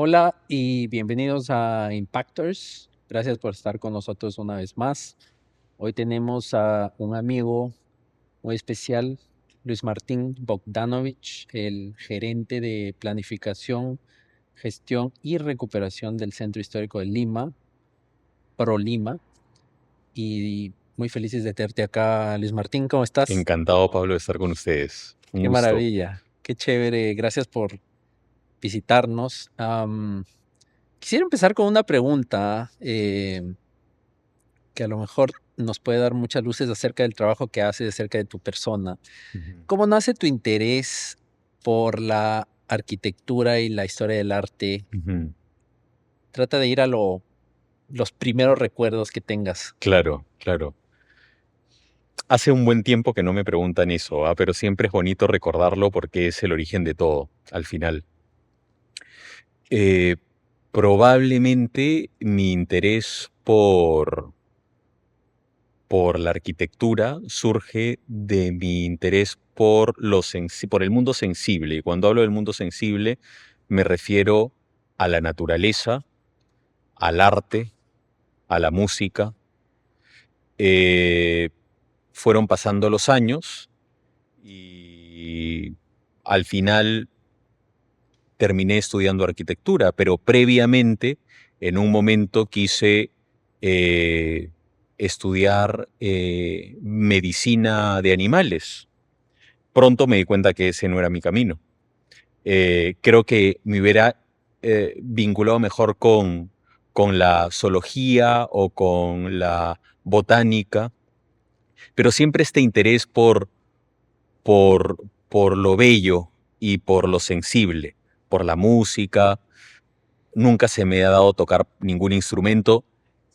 Hola y bienvenidos a Impactors. Gracias por estar con nosotros una vez más. Hoy tenemos a un amigo muy especial, Luis Martín Bogdanovich, el gerente de planificación, gestión y recuperación del Centro Histórico de Lima, ProLima. Y muy felices de tenerte acá, Luis Martín. ¿Cómo estás? Encantado, Pablo, de estar con ustedes. Un Qué gusto. maravilla, qué chévere. Gracias por visitarnos. Quisiera empezar con una pregunta. Que a lo mejor nos puede dar muchas luces acerca del trabajo que haces, acerca de tu persona. Ujú. ¿Cómo nace tu interés por la arquitectura y la historia del arte? Ujú. Trata de ir a los primeros recuerdos que tengas. Claro, claro. Hace un buen tiempo que no me preguntan eso, pero siempre es bonito recordarlo porque es el origen de todo, al final. Eh, Probablemente mi interés por la arquitectura surge de mi interés por el mundo sensible. Y cuando hablo del mundo sensible, me refiero a la naturaleza, al arte, a la música. Eh, Fueron pasando los años y al final terminé estudiando arquitectura, pero previamente, en un momento quise eh, estudiar medicina de animales. Pronto me di cuenta que ese no era mi camino. Creo que me hubiera vinculado mejor con la zoología o con la botánica, pero siempre este interés por lo bello y por lo sensible, por la música. Nunca se me ha dado tocar ningún instrumento.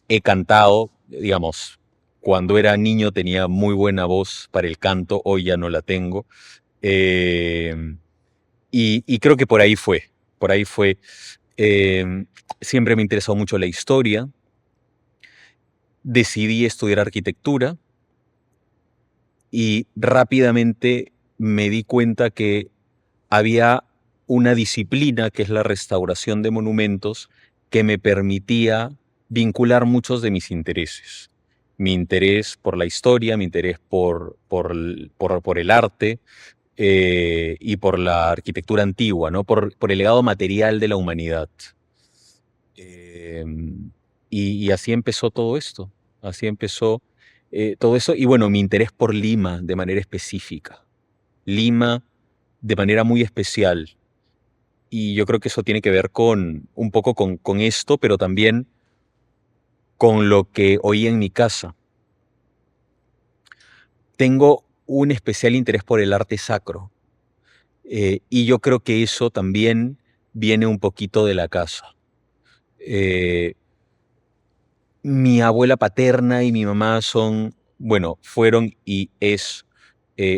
He cantado, digamos, cuando era niño tenía muy buena voz para el canto, hoy ya no la tengo. Eh, y creo que por ahí fue. Eh, Siempre me interesó mucho la historia. Decidí estudiar arquitectura y rápidamente me di cuenta que había una disciplina que es la restauración de monumentos que me permitía vincular muchos de mis intereses. Mi interés por la historia, mi interés por el arte y por la arquitectura antigua, ¿no? Por el legado material de la humanidad. Eh, y así empezó todo esto. Así empezó todo eso. Y bueno, mi interés por Lima de manera específica. Lima de manera muy especial. Y yo creo que eso tiene que ver con un poco con esto, pero también con lo que oí en mi casa. Tengo un especial interés por el arte sacro. Y yo creo que eso también viene un poquito de la casa. Eh, Mi abuela paterna y mi mamá fueron y es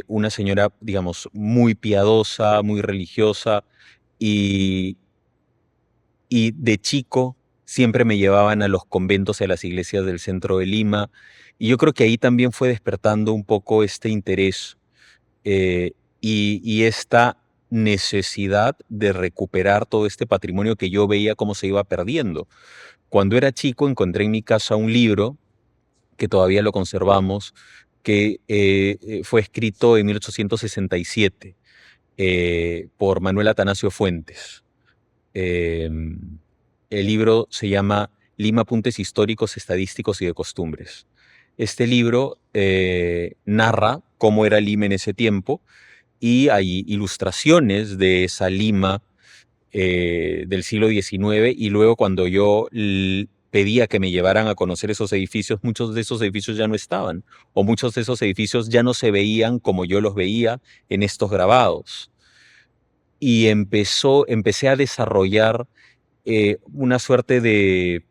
una señora, digamos, muy piadosa, muy religiosa, y, y de chico siempre me llevaban a los conventos y a las iglesias del centro de Lima, y yo creo que ahí también fue despertando un poco este interés eh, y esta necesidad de recuperar todo este patrimonio que yo veía cómo se iba perdiendo. Cuando era chico encontré en mi casa un libro que todavía lo conservamos, que fue escrito en 1867 por Manuel Atanasio Fuentes. Eh, el libro se llama Lima, Apuntes Históricos, Estadísticos y de Costumbres. Este libro narra cómo era Lima en ese tiempo y hay ilustraciones de esa Lima del siglo XIX, y luego cuando yo pedía que me llevaran a conocer esos edificios, muchos de esos edificios ya no estaban, o muchos de esos edificios ya no se veían como yo los veía en estos grabados. Y empecé a desarrollar una suerte de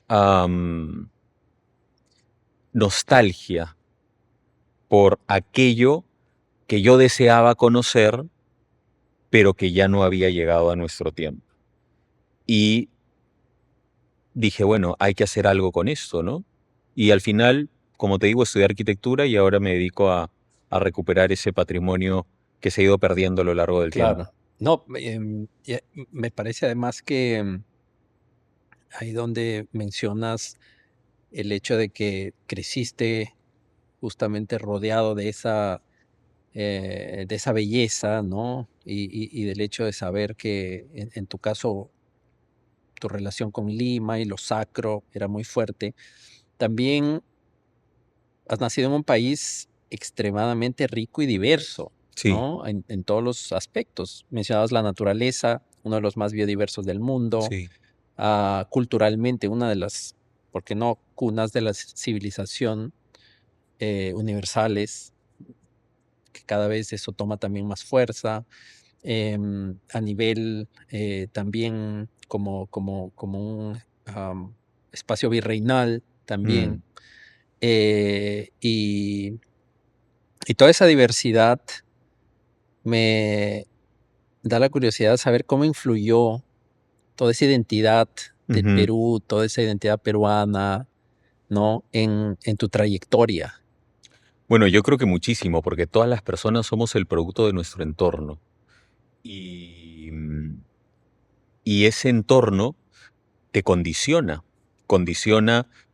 am, nostalgia por aquello que yo deseaba conocer, pero que ya no había llegado a nuestro tiempo. Y dije, bueno, hay que hacer algo con esto, ¿no? Y al final, como te digo, estudié arquitectura y ahora me dedico a recuperar ese patrimonio que se ha ido perdiendo a lo largo del Claro. tiempo. No, me parece además que ahí donde mencionas el hecho de que creciste justamente rodeado de esa belleza, ¿no? Y del hecho de saber que en tu caso tu relación con Lima y lo sacro era muy fuerte. También has nacido en un país extremadamente rico y diverso, Sí, ¿no? En todos los aspectos. Mencionabas la naturaleza, uno de los más biodiversos del mundo, sí. culturalmente una de las, ¿por qué no?, cunas de la civilización universales, que cada vez eso toma también más fuerza. A nivel también como un espacio virreinal también. Mm, eh, y, y toda esa diversidad me da la curiosidad de saber cómo influyó toda esa identidad del ujú. Perú, toda esa identidad peruana, ¿no? En tu trayectoria. Bueno, yo creo que muchísimo, porque todas las personas somos el producto de nuestro entorno. Y, y ese entorno te condiciona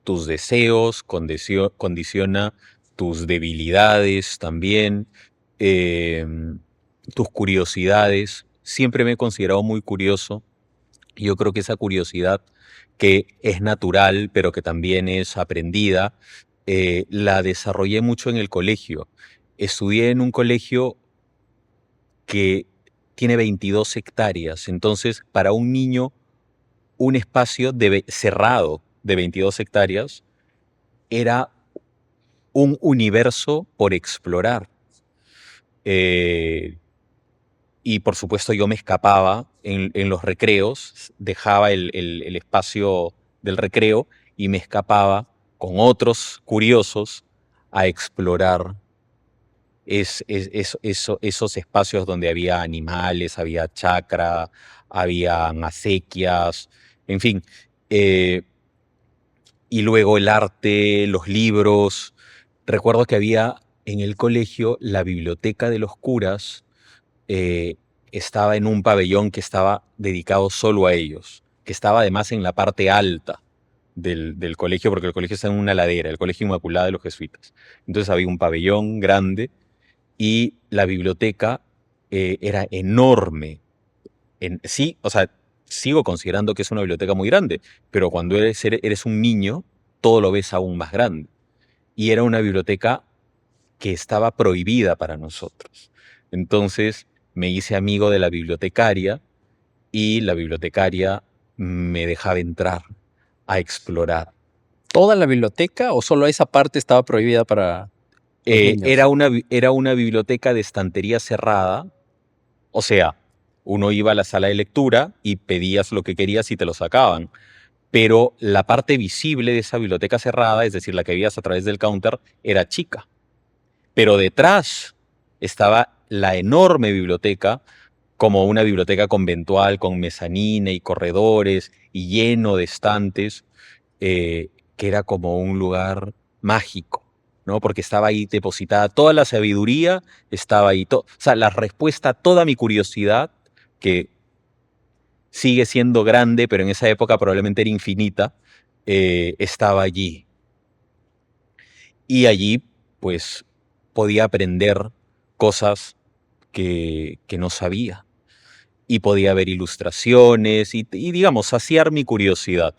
tus deseos, condiciona tus debilidades también, em, tus curiosidades. Siempre me he considerado muy curioso y yo creo que esa curiosidad que es natural, pero que también es aprendida, la desarrollé mucho en el colegio. Estudié en un colegio que tiene 22 hectáreas, entonces para un niño un espacio cerrado de 22 hectáreas era un universo por explorar. Eh, y por supuesto yo me escapaba en los recreos, dejaba el espacio del recreo y me escapaba con otros curiosos a explorar esos espacios donde había animales, había chacra, había acequias, en fin. eh, y luego el arte, los libros. Recuerdo que había en el colegio la biblioteca de los curas, eh, estaba en un pabellón que estaba dedicado solo a ellos, que estaba además en la parte alta del colegio, porque el colegio está en una ladera, el Colegio Inmaculada de los Jesuitas. Entonces había un pabellón grande y la biblioteca era enorme. Sí, o sea, sigo considerando que es una biblioteca muy grande, pero cuando eres un niño, todo lo ves aún más grande. Y era una biblioteca que estaba prohibida para nosotros. Entonces me hice amigo de la bibliotecaria y la bibliotecaria me dejaba entrar a explorar. ¿Toda la biblioteca o solo esa parte estaba prohibida para los Era niños? era una biblioteca de estantería cerrada. O sea, uno iba a la sala de lectura y pedías lo que querías y te lo sacaban. Pero la parte visible de esa biblioteca cerrada, es decir, la que veías a través del counter, era chica. Pero detrás estaba la enorme biblioteca, como una biblioteca conventual con mezanina y corredores y lleno de estantes, que era como un lugar mágico, ¿no? Porque estaba ahí depositada toda la sabiduría, estaba ahí, o sea, la respuesta a toda mi curiosidad, que sigue siendo grande, pero en esa época probablemente era infinita, estaba allí. Y allí, pues, podía aprender cosas que no sabía. Y podía ver ilustraciones y, digamos, saciar mi curiosidad.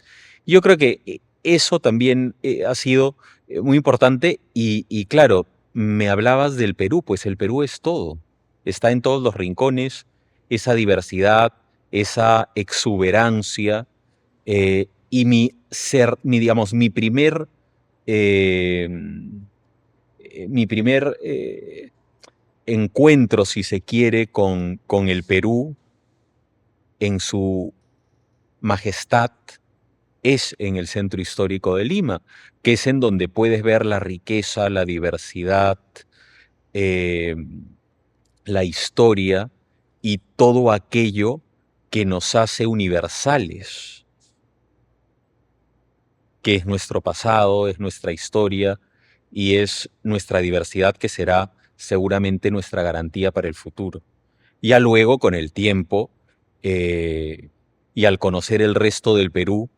Yo creo que eso también ha sido muy importante y claro, me hablabas del Perú, pues el Perú es todo, está en todos los rincones, esa diversidad, esa exuberancia y digamos, eh, mi primer encuentro, si se quiere, con el Perú en su majestad es en el centro histórico de Lima, que es en donde puedes ver la riqueza, la diversidad, eh, la historia y todo aquello que nos hace universales, que es nuestro pasado, es nuestra historia y es nuestra diversidad que será seguramente nuestra garantía para el futuro. Ya luego, con el tiempo, y al conocer el resto del Perú,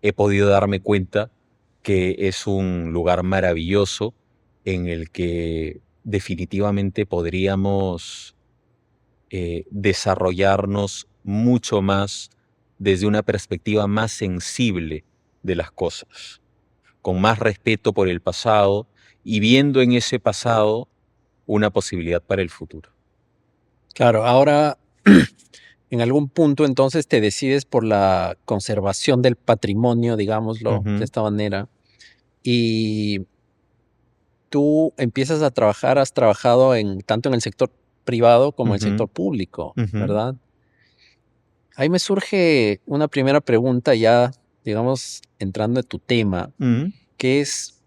he podido darme cuenta que es un lugar maravilloso en el que definitivamente podríamos desarrollarnos mucho más desde una perspectiva más sensible de las cosas, con más respeto por el pasado y viendo en ese pasado una posibilidad para el futuro. Claro, ahora en algún punto entonces te decides por la conservación del patrimonio, digámoslo de Ujú, esta manera, y tú empiezas a trabajar, has trabajado tanto en el sector privado como en el ujú, sector público, ujú, ¿verdad? Ahí me surge una primera pregunta ya, digamos, entrando en tu tema, ujú. que es,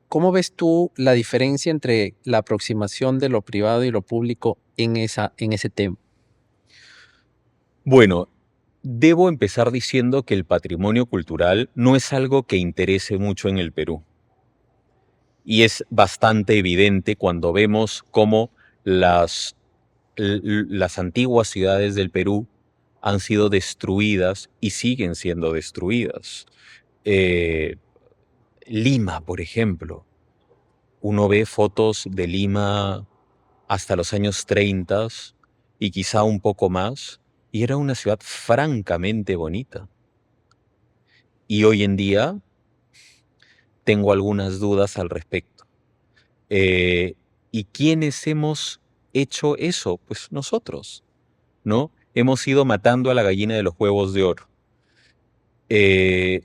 ¿cómo ves tú la diferencia entre la aproximación de lo privado y lo público en ese tema? Bueno, debo empezar diciendo que el patrimonio cultural no es algo que interese mucho en el Perú. Y es bastante evidente cuando vemos cómo las antiguas ciudades del Perú han sido destruidas y siguen siendo destruidas. Eh, Lima, por ejemplo. Uno ve fotos de Lima hasta los años 30 y quizá un poco más, y era una ciudad francamente bonita. Y hoy en día tengo algunas dudas al respecto. Eh, ¿Y quiénes hemos hecho eso? Pues nosotros, ¿no? Hemos ido matando a la gallina de los huevos de oro. Eh,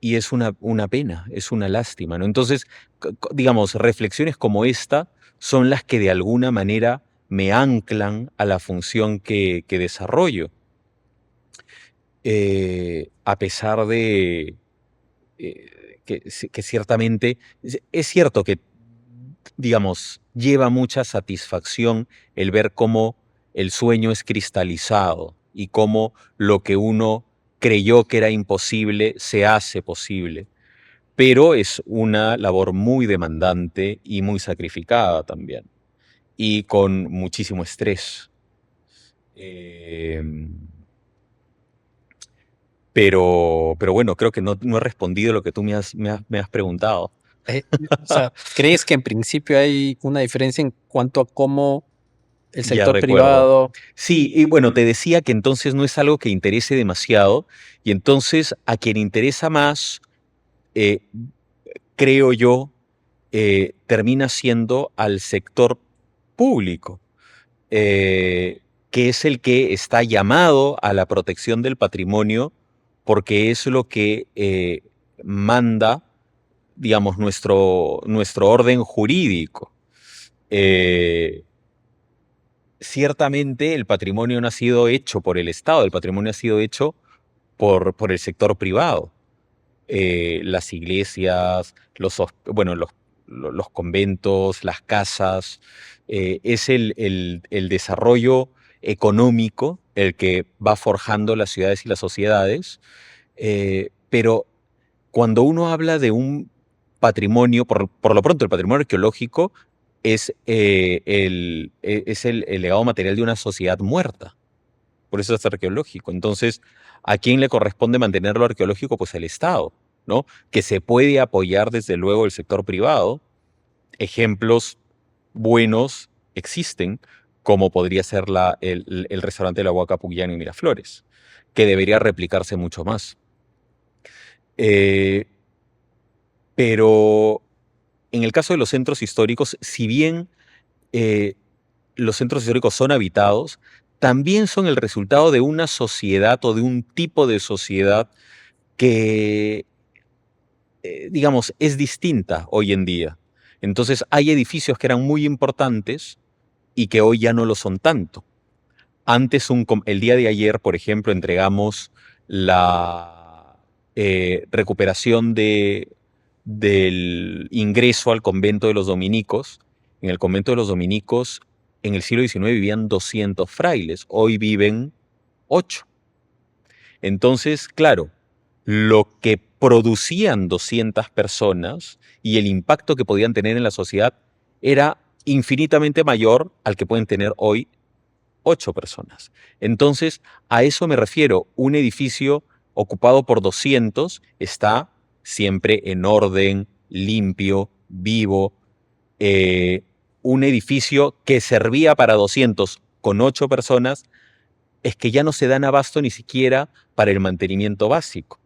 y es una pena, es una lástima, ¿no? Entonces, digamos, reflexiones como esta son las que de alguna manera me anclan a la función que desarrollo. A pesar de que ciertamente, es cierto que, digamos, lleva mucha satisfacción el ver cómo el sueño es cristalizado y cómo lo que uno creyó que era imposible se hace posible. Pero es una labor muy demandante y muy sacrificada también, y con muchísimo estrés. Eh, pero bueno, creo que no he respondido lo que tú me has preguntado. O sea, ¿crees que en principio hay una diferencia en cuanto a cómo el Ya sector recuerdo. privado? Sí, y bueno, te decía que entonces no es algo que interese demasiado, y entonces a quien interesa más, eh, creo yo, termina siendo al sector público, eh, que es el que está llamado a la protección del patrimonio, porque es lo que manda, digamos, nuestro orden jurídico. Eh, Ciertamente el patrimonio no ha sido hecho por el Estado, el patrimonio ha sido hecho por el sector privado. Las iglesias, bueno, los conventos, las casas, es el desarrollo económico el que va forjando las ciudades y las sociedades, pero cuando uno habla de un patrimonio, por lo pronto el patrimonio arqueológico es el legado material de una sociedad muerta, por eso es arqueológico. Entonces, ¿a quién le corresponde mantenerlo arqueológico? Pues al Estado, ¿no? Que se puede apoyar desde luego el sector privado. Ejemplos buenos existen, como podría ser el restaurante La Huaca Puyán en Miraflores, que debería replicarse mucho más. Eh, pero en el caso de los centros históricos, si bien eh, los centros históricos son habitados, también son el resultado de una sociedad o de un tipo de sociedad que, digamos, es distinta hoy en día. Entonces hay edificios que eran muy importantes y que hoy ya no lo son tanto. Antes, el día de ayer, por ejemplo, entregamos la recuperación del ingreso al convento de los dominicos. En el convento de los dominicos, en el siglo XIX vivían 200 frailes, hoy viven 8. Entonces, claro, lo que producían 200 personas y el impacto que podían tener en la sociedad era infinitamente mayor al que pueden tener hoy 8 personas. Entonces, a eso me refiero. Un edificio ocupado por 200 está siempre en orden, limpio, vivo. Un edificio que servía para 200 con 8 personas es que ya no se dan abasto ni siquiera para el mantenimiento básico.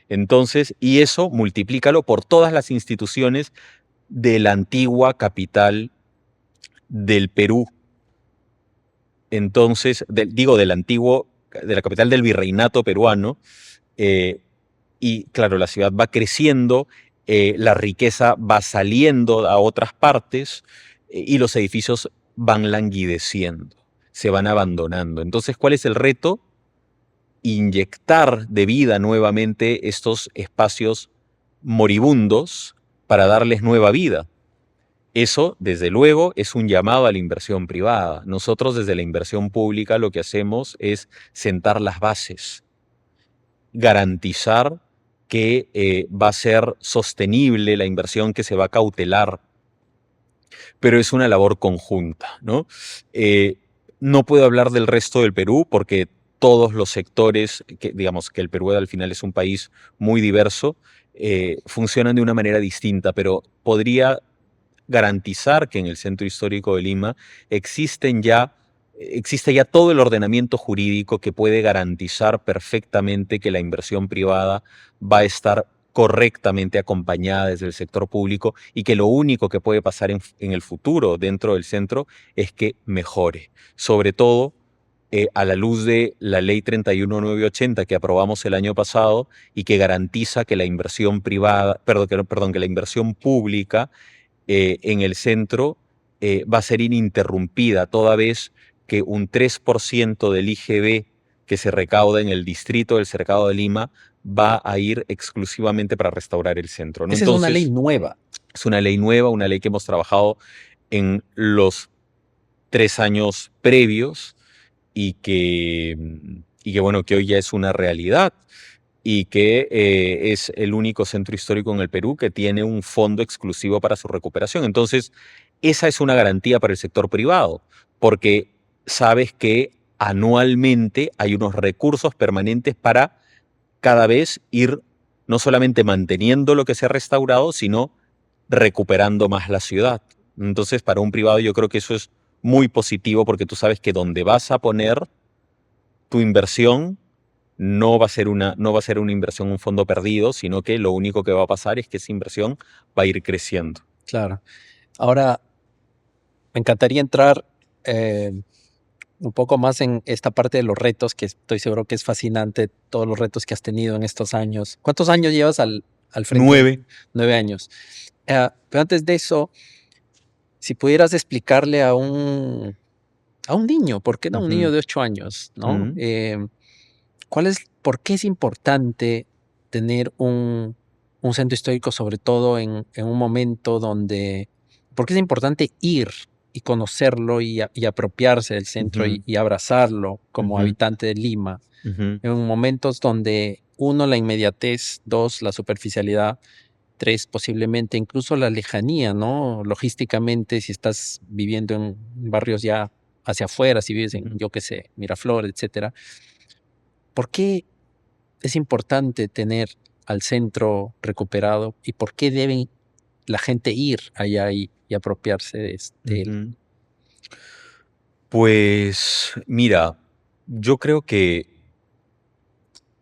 Entonces, y eso multiplícalo por todas las instituciones de la antigua capital del Perú. Entonces, del antiguo, de la capital del virreinato peruano. Y claro, la ciudad va creciendo, la riqueza va saliendo a otras partes y los edificios van languideciendo, se van abandonando. Entonces, ¿cuál es el reto? Inyectar de vida nuevamente estos espacios moribundos para darles nueva vida. Eso, desde luego, es un llamado a la inversión privada. Nosotros desde la inversión pública lo que hacemos es sentar las bases, garantizar que va a ser sostenible la inversión que se va a cautelar, pero es una labor conjunta, ¿no? No puedo hablar del resto del Perú porque todos los sectores, digamos que el Perú al final es un país muy diverso, funcionan de una manera distinta, pero podría garantizar que en el centro histórico de Lima existe ya todo el ordenamiento jurídico que puede garantizar perfectamente que la inversión privada va a estar correctamente acompañada desde el sector público y que lo único que puede pasar en el futuro dentro del centro es que mejore. Sobre todo a la luz de la ley 31980 que aprobamos el año pasado y que garantiza que la inversión privada, perdón, que la inversión pública en el centro va a ser ininterrumpida, toda vez que un 3% del IGB que se recauda en el distrito del Cercado de Lima va a ir exclusivamente para restaurar el centro, ¿no? Esa es una ley Entonces, nueva. es una ley nueva, una ley que hemos trabajado en los 3 años previos y que bueno, que hoy ya es una realidad y que es el único centro histórico en el Perú que tiene un fondo exclusivo para su recuperación. Entonces, esa es una garantía para el sector privado, porque sabes que anualmente hay unos recursos permanentes para cada vez ir no solamente manteniendo lo que se ha restaurado, sino recuperando más la ciudad. Entonces, para un privado yo creo que eso es muy positivo porque tú sabes que donde vas a poner tu inversión no va a ser una inversión, un fondo perdido, sino que lo único que va a pasar es que esa inversión va a ir creciendo. Claro. Ahora, me encantaría entrar un poco más en esta parte de los retos, que estoy seguro que es fascinante, todos los retos que has tenido en estos años. ¿Cuántos años llevas al frente? 9. 9 años. Pero antes de eso, si pudieras explicarle a un niño, ¿por qué no un niño de 8 años, ¿no? ¿Por qué es importante tener un centro histórico, sobre todo en un momento donde, por qué es importante ir y conocerlo y apropiarse del centro y abrazarlo como habitante de Lima, en momentos donde uno, la inmediatez, dos, la superficialidad, tres, posiblemente incluso la lejanía, ¿no? Logísticamente, si estás viviendo en barrios ya hacia afuera, si vives en, yo qué sé, Miraflores, etcétera. ¿Por qué es importante tener al centro recuperado y por qué debe la gente ir allá y apropiarse de él? Pues mira, yo creo que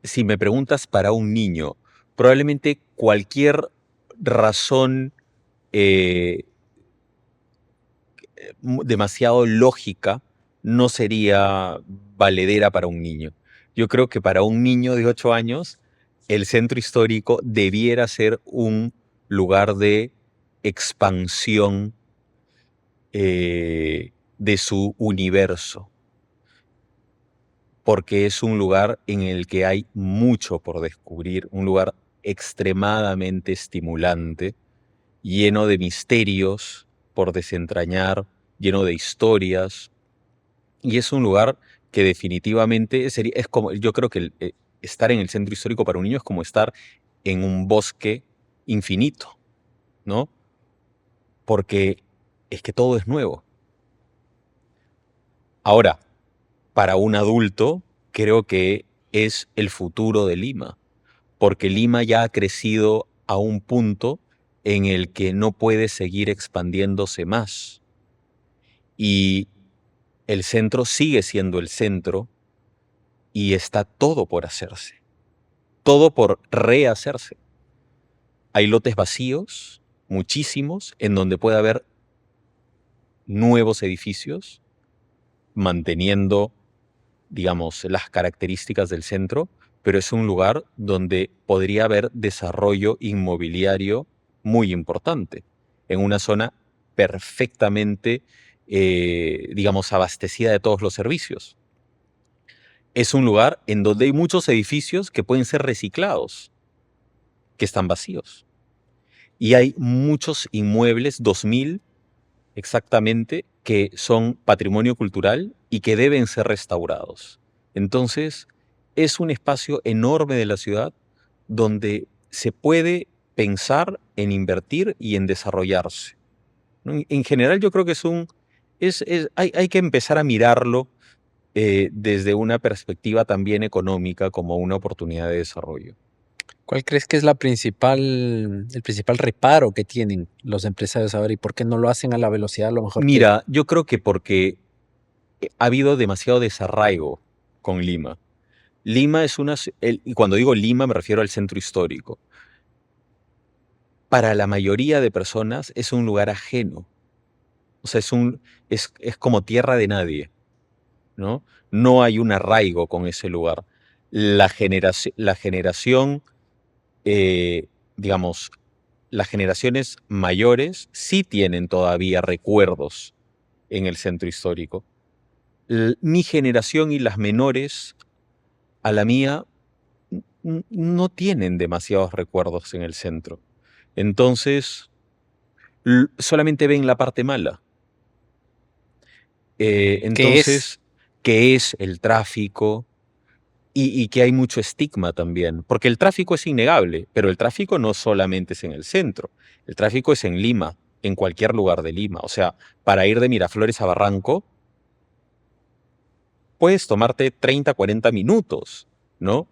si me preguntas para un niño, probablemente cualquier razón eh, demasiado lógica no sería valedera para un niño. Yo creo que para un niño de 8 años, el centro histórico debiera ser un lugar de expansión de su universo, porque es un lugar en el que hay mucho por descubrir, un lugar extremadamente estimulante, lleno de misterios por desentrañar, lleno de historias, y es un lugar que definitivamente es como, yo creo que estar en el centro histórico para un niño es como estar en un bosque infinito, ¿no? Porque es que todo es nuevo. Ahora, para un adulto, creo que es el futuro de Lima, porque Lima ya ha crecido a un punto en el que no puede seguir expandiéndose más. Y el centro sigue siendo el centro y está todo por hacerse, todo por rehacerse. Hay lotes vacíos, muchísimos, en donde puede haber nuevos edificios, manteniendo, digamos, las características del centro, pero es un lugar donde podría haber desarrollo inmobiliario muy importante, en una zona perfectamente, digamos, abastecida de todos los servicios. Es un lugar en donde hay muchos edificios que pueden ser reciclados, que están vacíos. Y hay muchos inmuebles, 2000 exactamente, que son patrimonio cultural y que deben ser restaurados. Entonces, es un espacio enorme de la ciudad donde se puede pensar en invertir y en desarrollarse, ¿no? En general, yo creo que hay que empezar a mirarlo desde una perspectiva también económica como una oportunidad de desarrollo. ¿Cuál crees que es el principal reparo que tienen los empresarios ahora y por qué no lo hacen a la velocidad a lo mejor que... Mira, yo creo que porque ha habido demasiado desarraigo con Lima. Lima es y cuando digo Lima me refiero al centro histórico. Para la mayoría de personas es un lugar ajeno. O sea, es como tierra de nadie, ¿no? No hay un arraigo con ese lugar. La generación, eh, digamos, las generaciones mayores sí tienen todavía recuerdos en el centro histórico. Mi generación y las menores a la mía no tienen demasiados recuerdos en el centro. Entonces, solamente ven la parte mala. ¿Qué es? Entonces, ¿qué es el tráfico? Y que hay mucho estigma también, porque el tráfico es innegable, pero el tráfico no solamente es en el centro, el tráfico es en Lima, en cualquier lugar de Lima. O sea, para ir de Miraflores a Barranco, puedes tomarte 30, 40 minutos, ¿no?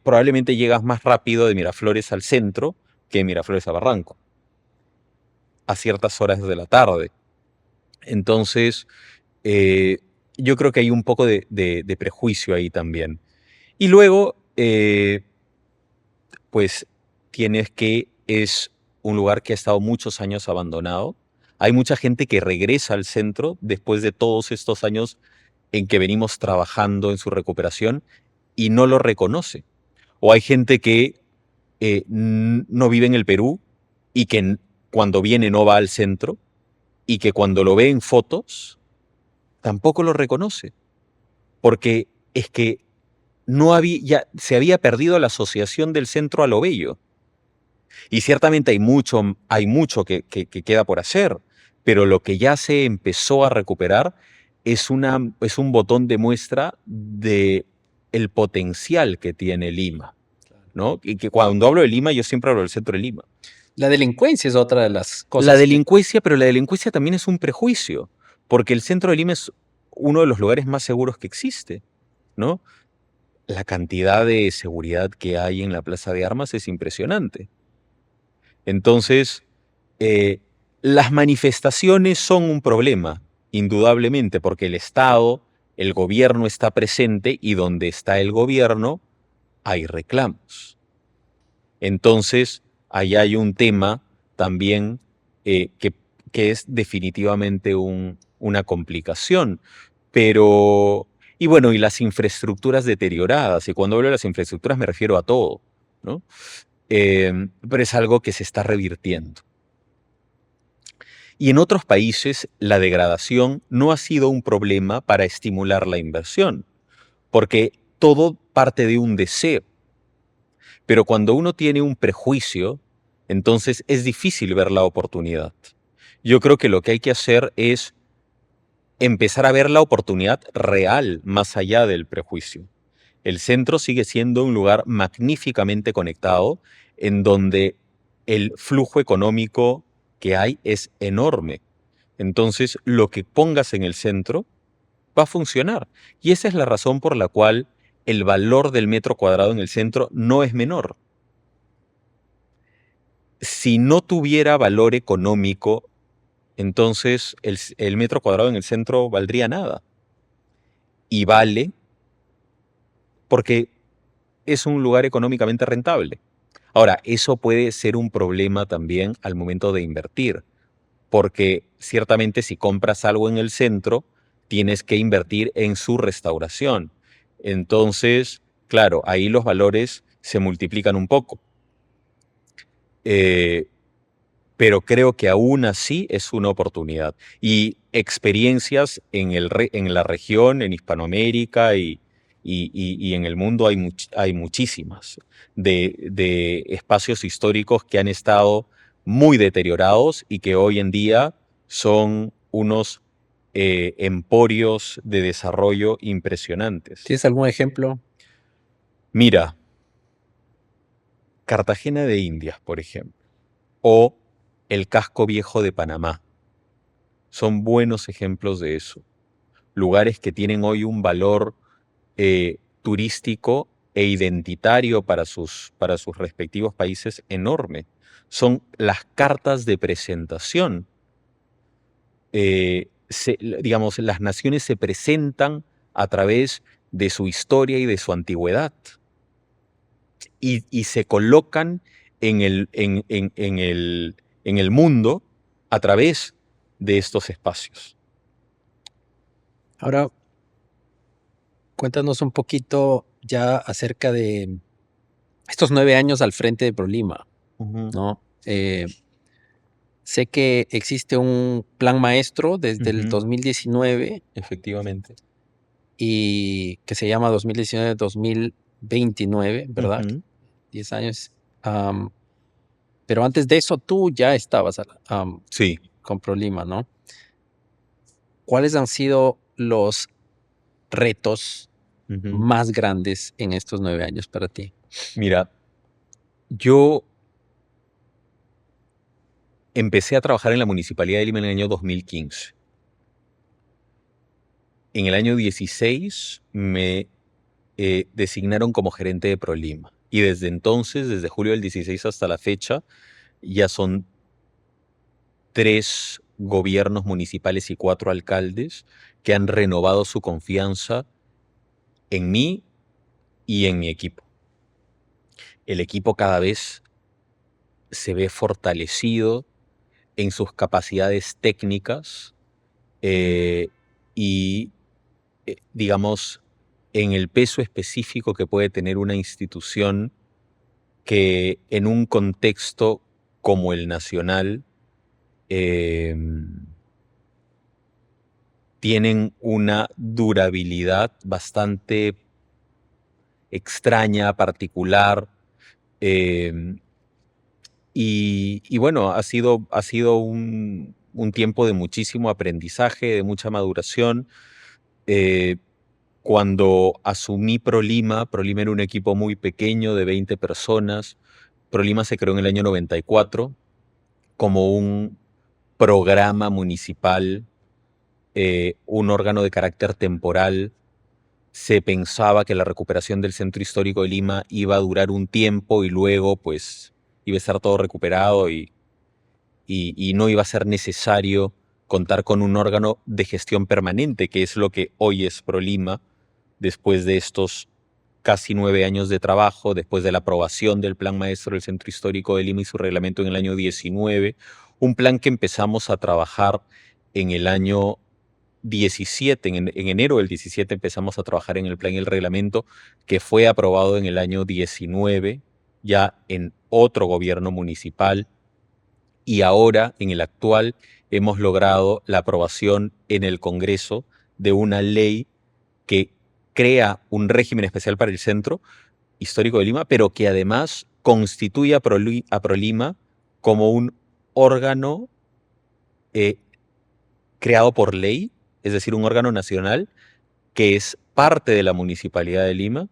Probablemente llegas más rápido de Miraflores al centro que de Miraflores a Barranco, a ciertas horas de la tarde. Entonces, eh, yo creo que hay un poco de prejuicio ahí también. Y luego, pues es un lugar que ha estado muchos años abandonado. Hay mucha gente que regresa al centro después de todos estos años en que venimos trabajando en su recuperación y no lo reconoce. O hay gente que no vive en el Perú y que cuando viene no va al centro y que cuando lo ve en fotos tampoco lo reconoce, porque es que ya se había perdido la asociación del centro a lo bello. Y ciertamente hay mucho que queda por hacer, pero lo que ya se empezó a recuperar es un botón de muestra de el potencial que tiene Lima, ¿no? Y que cuando hablo de Lima, yo siempre hablo del centro de Lima. La delincuencia es otra de las La cosas que... delincuencia, pero la delincuencia también es un prejuicio, porque el centro de Lima es uno de los lugares más seguros que existe, ¿no? La cantidad de seguridad que hay en la Plaza de Armas es impresionante. Entonces, las manifestaciones son un problema, indudablemente, porque el Estado, el gobierno está presente y donde está el gobierno hay reclamos. Entonces, ahí hay un tema también que es definitivamente una complicación. Pero, y bueno, y las infraestructuras deterioradas, y cuando hablo de las infraestructuras me refiero a todo, ¿no? Pero es algo que se está revirtiendo. Y en otros países la degradación no ha sido un problema para estimular la inversión, porque todo parte de un deseo. Pero cuando uno tiene un prejuicio, entonces es difícil ver la oportunidad. Yo creo que lo que hay que hacer es empezar a ver la oportunidad real más allá del prejuicio. El centro sigue siendo un lugar magníficamente conectado en donde el flujo económico que hay es enorme. Entonces, lo que pongas en el centro va a funcionar. Y esa es la razón por la cual el valor del metro cuadrado en el centro no es menor. Si no tuviera valor económico, entonces el metro cuadrado en el centro valdría nada. Y vale porque es un lugar económicamente rentable. Ahora, eso puede ser un problema también al momento de invertir, porque ciertamente si compras algo en el centro, tienes que invertir en su restauración. Entonces, claro, ahí los valores se multiplican un poco. Eh, pero creo que aún así es una oportunidad. Y experiencias en la región, en Hispanoamérica y en el mundo hay muchísimas de espacios históricos que han estado muy deteriorados y que hoy en día son unos emporios de desarrollo impresionantes. ¿Tienes algún ejemplo? Mira, Cartagena de Indias, por ejemplo, o el Casco Viejo de Panamá. Son buenos ejemplos de eso. Lugares que tienen hoy un valor turístico e identitario para sus respectivos países enorme. Son las cartas de presentación. Digamos, las naciones se presentan a través de su historia y de su antigüedad. Y se colocan en el mundo a través de estos espacios. Ahora, cuéntanos un poquito ya acerca de estos 9 años al frente de Prolima, ¿no? Sé que existe un plan maestro desde el 2019 Efectivamente. y que se llama 2019-2029, ¿verdad? 10 años. Pero antes de eso tú ya estabas Sí. con Prolima, ¿no? ¿Cuáles han sido los retos más grandes en estos 9 años para ti? Mira, yo empecé a trabajar en la Municipalidad de Lima en el año 2015. En el año 16 me designaron como gerente de Prolima. Y desde entonces, desde julio del 16 hasta la fecha, ya son 3 gobiernos municipales y 4 alcaldes que han renovado su confianza en mí y en mi equipo. El equipo cada vez se ve fortalecido en sus capacidades técnicas y, digamos, en el peso específico que puede tener una institución que en un contexto como el nacional tienen una durabilidad bastante extraña, particular. Y bueno, ha sido un tiempo de muchísimo aprendizaje, de mucha maduración. Cuando asumí Prolima era un equipo muy pequeño de 20 personas. Prolima se creó en el año 94 como un programa municipal, un órgano de carácter temporal. Se pensaba que la recuperación del centro histórico de Lima iba a durar un tiempo y luego pues iba a estar todo recuperado y no iba a ser necesario contar con un órgano de gestión permanente, que es lo que hoy es Prolima, después de estos casi 9 años de trabajo, después de la aprobación del Plan Maestro del Centro Histórico de Lima y su reglamento en el año 19, un plan que empezamos a trabajar en el año 17, en enero del 17 empezamos a trabajar en el plan y el reglamento, que fue aprobado en el año 19, ya en otro gobierno municipal, y ahora, en el actual, hemos logrado la aprobación en el Congreso de una ley que crea un régimen especial para el Centro Histórico de Lima, pero que además constituye a Prolima como un órgano creado por ley, es decir, un órgano nacional que es parte de la Municipalidad de Lima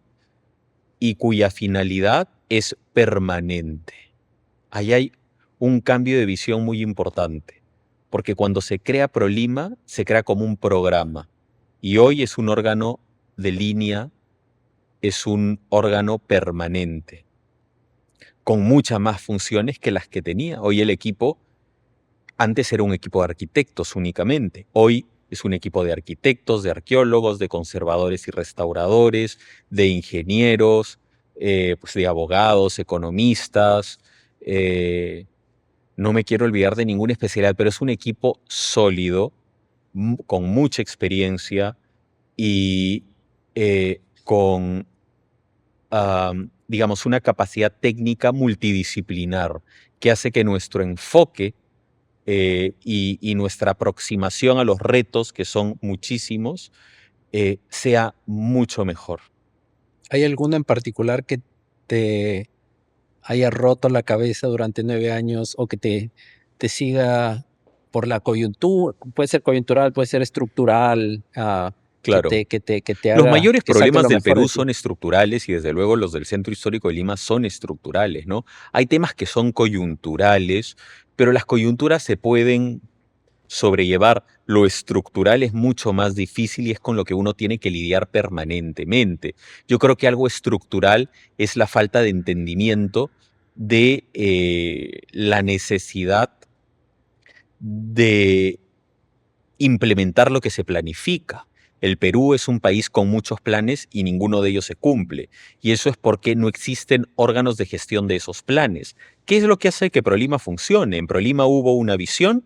y cuya finalidad es permanente. Ahí hay un cambio de visión muy importante, porque cuando se crea Prolima, se crea como un programa. y hoy es un órgano de línea, es un órgano permanente, con muchas más funciones que las que tenía. Hoy el equipo, antes era un equipo de arquitectos únicamente, hoy es un equipo de arquitectos, de arqueólogos, de conservadores y restauradores, de ingenieros, pues de abogados, economistas. No me quiero olvidar de ninguna especialidad, pero es un equipo sólido, con mucha experiencia y con, digamos, una capacidad técnica multidisciplinar que hace que nuestro enfoque y nuestra aproximación a los retos, que son muchísimos, sea mucho mejor. ¿Hay alguno en particular que te haya roto la cabeza durante 9 años o que te siga por la coyuntura? Puede ser coyuntural, puede ser estructural, Claro. que te Los haga, mayores que saque problemas lo del mejor de Perú ti. son estructurales y desde luego los del Centro Histórico de Lima son estructurales, ¿no? Hay temas que son coyunturales, pero las coyunturas se pueden sobrellevar. Lo estructural es mucho más difícil y es con lo que uno tiene que lidiar permanentemente. Yo creo que algo estructural es la falta de entendimiento de la necesidad de implementar lo que se planifica. El Perú es un país con muchos planes y ninguno de ellos se cumple. Y eso es porque no existen órganos de gestión de esos planes. ¿Qué es lo que hace que Prolima funcione? En Prolima hubo una visión,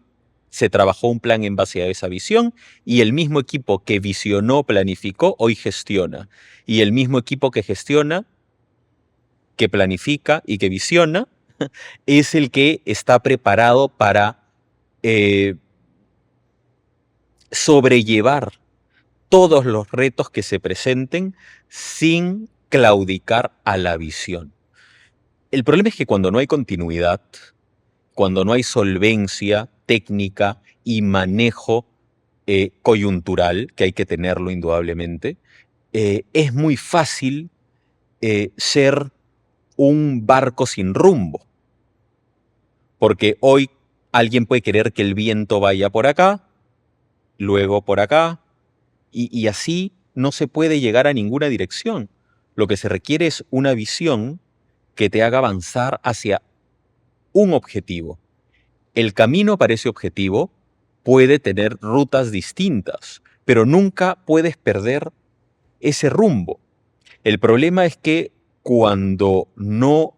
se trabajó un plan en base a esa visión y el mismo equipo que visionó, planificó, hoy gestiona. Y el mismo equipo que gestiona, que planifica y que visiona, es el que está preparado para sobrellevar todos los retos que se presenten sin claudicar a la visión. El problema es que cuando no hay continuidad, cuando no hay solvencia técnica y manejo coyuntural, que hay que tenerlo indudablemente, es muy fácil ser un barco sin rumbo. Porque hoy alguien puede querer que el viento vaya por acá, luego por acá, y así no se puede llegar a ninguna dirección. Lo que se requiere es una visión que te haga avanzar hacia un objetivo. El camino para ese objetivo puede tener rutas distintas, pero nunca puedes perder ese rumbo. El problema es que cuando no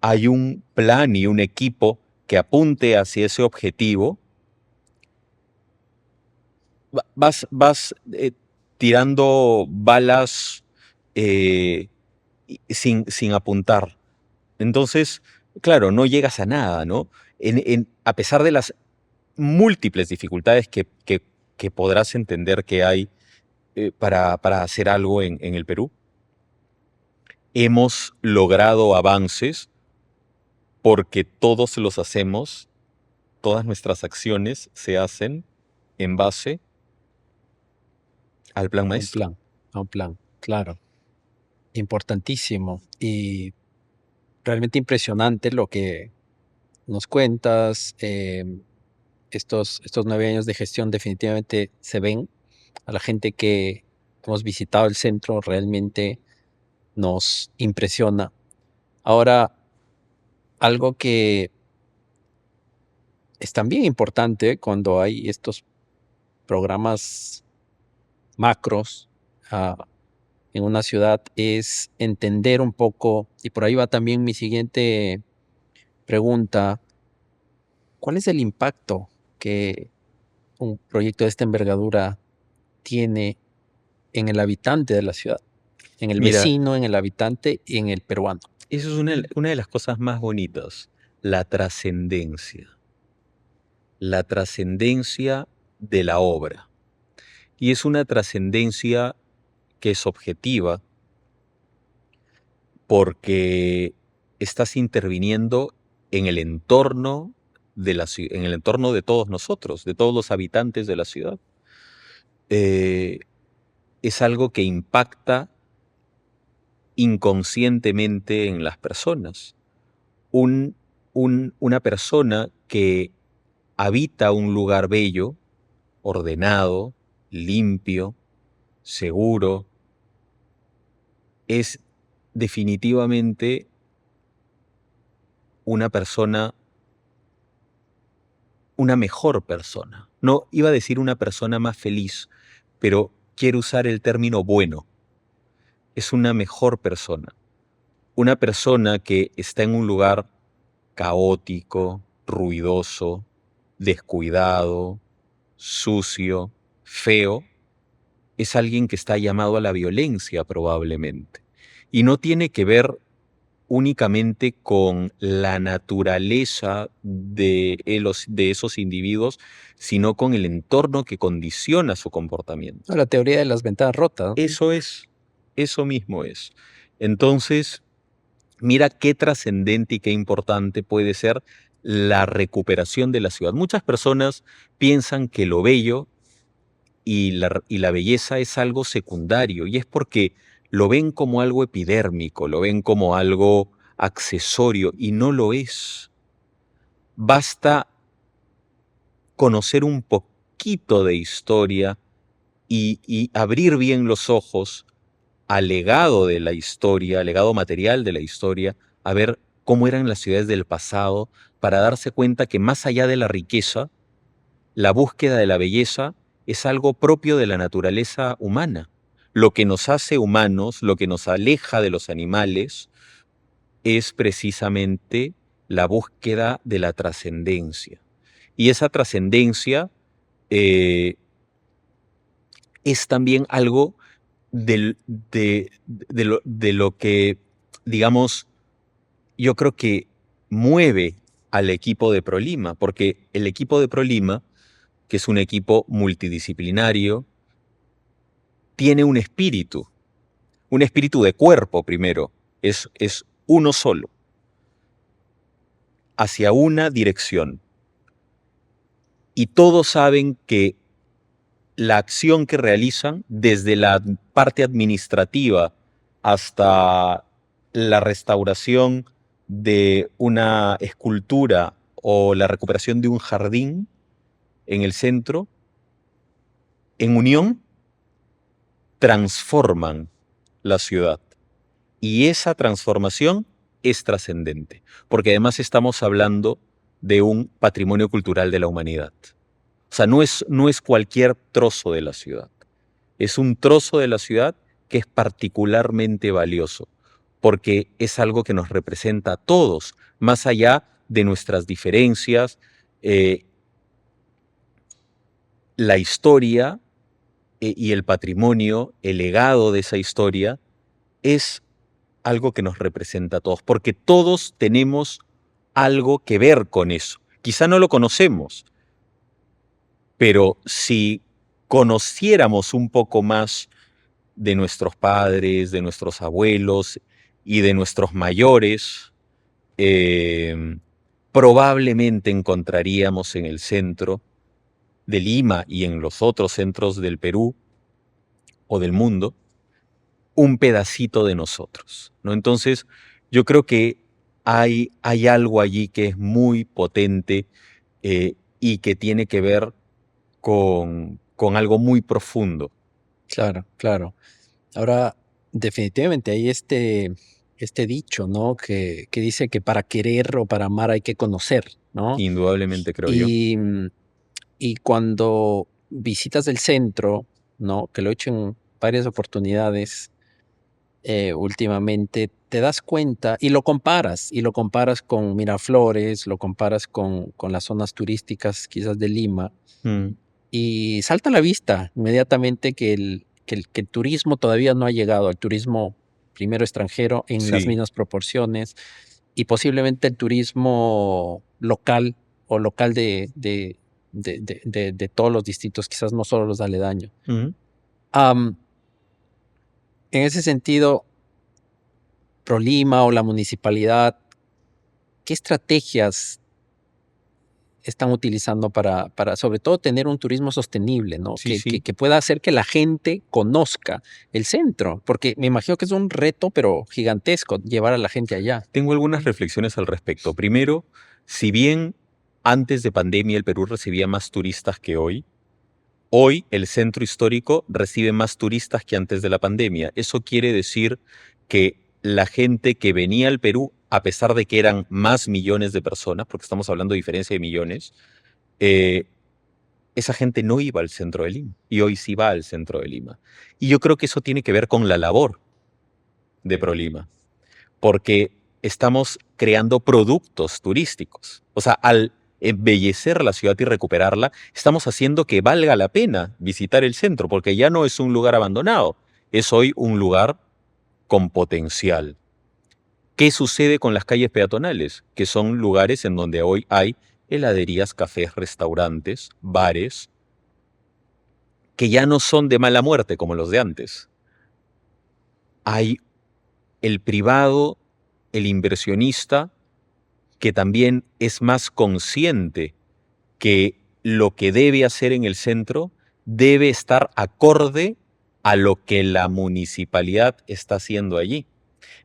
hay un plan y un equipo que apunte hacia ese objetivo, vas tirando balas sin apuntar. Entonces, claro, no llegas a nada, ¿no? A pesar de las múltiples dificultades que podrás entender que hay para hacer algo en el Perú, hemos logrado avances porque todos los hacemos, todas nuestras acciones se hacen en base al plan A un maestro. plan, a un plan, claro. Importantísimo y realmente impresionante lo que nos cuentas. Estos 9 años de gestión definitivamente se ven. A la gente que hemos visitado el centro realmente nos impresiona. Ahora, algo que es también importante cuando hay estos programas macros en una ciudad es entender un poco, y por ahí va también mi siguiente pregunta, ¿cuál es el impacto que un proyecto de esta envergadura tiene en el habitante de la ciudad, en el Mira, vecino, en el habitante y en el peruano? eso es una de las cosas más bonitas, la trascendencia. La trascendencia de la obra. Y es una trascendencia que es objetiva porque estás interviniendo en el entorno en el entorno de todos nosotros, de todos los habitantes de la ciudad. Es algo que impacta inconscientemente en las personas. Una persona que habita un lugar bello, ordenado, limpio, seguro, es definitivamente una persona, una mejor persona. No iba a decir una persona más feliz, pero quiero usar el término bueno. Es una mejor persona. Una persona que está en un lugar caótico, ruidoso, descuidado, sucio, feo, es alguien que está llamado a la violencia probablemente. Y no tiene que ver únicamente con la naturaleza de esos individuos, sino con el entorno que condiciona su comportamiento. La teoría de las ventanas rotas. Eso es, eso mismo es. Entonces, mira qué trascendente y qué importante puede ser la recuperación de la ciudad. Muchas personas piensan que lo bello y la belleza es algo secundario, y es porque lo ven como algo epidérmico, lo ven como algo accesorio, y no lo es. Basta conocer un poquito de historia y abrir bien los ojos al legado de la historia, al legado material de la historia, a ver cómo eran las ciudades del pasado, para darse cuenta que más allá de la riqueza, la búsqueda de la belleza es algo propio de la naturaleza humana. Lo que nos hace humanos, lo que nos aleja de los animales, es precisamente la búsqueda de la trascendencia. Y esa trascendencia eh, es también algo de lo que, digamos, yo creo que mueve al equipo de ProLima, porque el equipo de ProLima, que es un equipo multidisciplinario, tiene un espíritu de cuerpo primero, es uno solo, hacia una dirección. Y todos saben que la acción que realizan, desde la parte administrativa hasta la restauración de una escultura o la recuperación de un jardín en el centro, en unión, transforman la ciudad. Y esa transformación es trascendente, porque además estamos hablando de un patrimonio cultural de la humanidad. O sea, no es cualquier trozo de la ciudad. Es un trozo de la ciudad que es particularmente valioso, porque es algo que nos representa a todos, más allá de nuestras diferencias. La historia y el patrimonio, el legado de esa historia, es algo que nos representa a todos, porque todos tenemos algo que ver con eso. Quizá no lo conocemos, pero si conociéramos un poco más de nuestros padres, de nuestros abuelos y de nuestros mayores, probablemente encontraríamos en el centro de Lima y en los otros centros del Perú o del mundo un pedacito de nosotros, ¿no? Entonces, yo creo que hay algo allí que es muy potente y que tiene que ver con algo muy profundo. Claro, claro. Ahora, definitivamente hay este dicho, ¿no? Que dice que para querer o para amar hay que conocer, ¿no? Indudablemente, creo yo. Y cuando visitas el centro, ¿no? Que lo he hecho en varias oportunidades últimamente, te das cuenta y lo comparas con Miraflores, lo comparas con las zonas turísticas quizás de Lima, Mm, y salta a la vista inmediatamente que el turismo todavía no ha llegado, el turismo primero extranjero en las sí. mismas proporciones, y posiblemente el turismo local o local de todos los distritos, quizás no solo los aledaños. Mm. Am, en ese sentido, ProLima o la municipalidad, ¿qué estrategias están utilizando para sobre todo tener un turismo sostenible, ¿no? Sí, sí. Que pueda hacer que la gente conozca el centro, porque me imagino que es un reto, pero gigantesco, llevar a la gente allá. Tengo algunas reflexiones al respecto. Primero, si bien antes de pandemia el Perú recibía más turistas que hoy, Hoy el centro histórico recibe más turistas que antes de la pandemia. Eso quiere decir que la gente que venía al Perú, a pesar de que eran más millones de personas, porque estamos hablando de diferencia de millones, eh, esa gente no iba al centro de Lima y hoy sí va al centro de Lima. Y yo creo que eso tiene que ver con la labor de ProLima, porque estamos creando productos turísticos. O sea, al embellecer la ciudad y recuperarla, estamos haciendo que valga la pena visitar el centro, porque ya no es un lugar abandonado, es hoy un lugar con potencial. ¿Qué sucede con las calles peatonales? Que son lugares en donde hoy hay heladerías, cafés, restaurantes, bares, que ya no son de mala muerte como los de antes. Hay el privado, el inversionista, que también es más consciente que lo que debe hacer en el centro debe estar acorde a lo que la municipalidad está haciendo allí.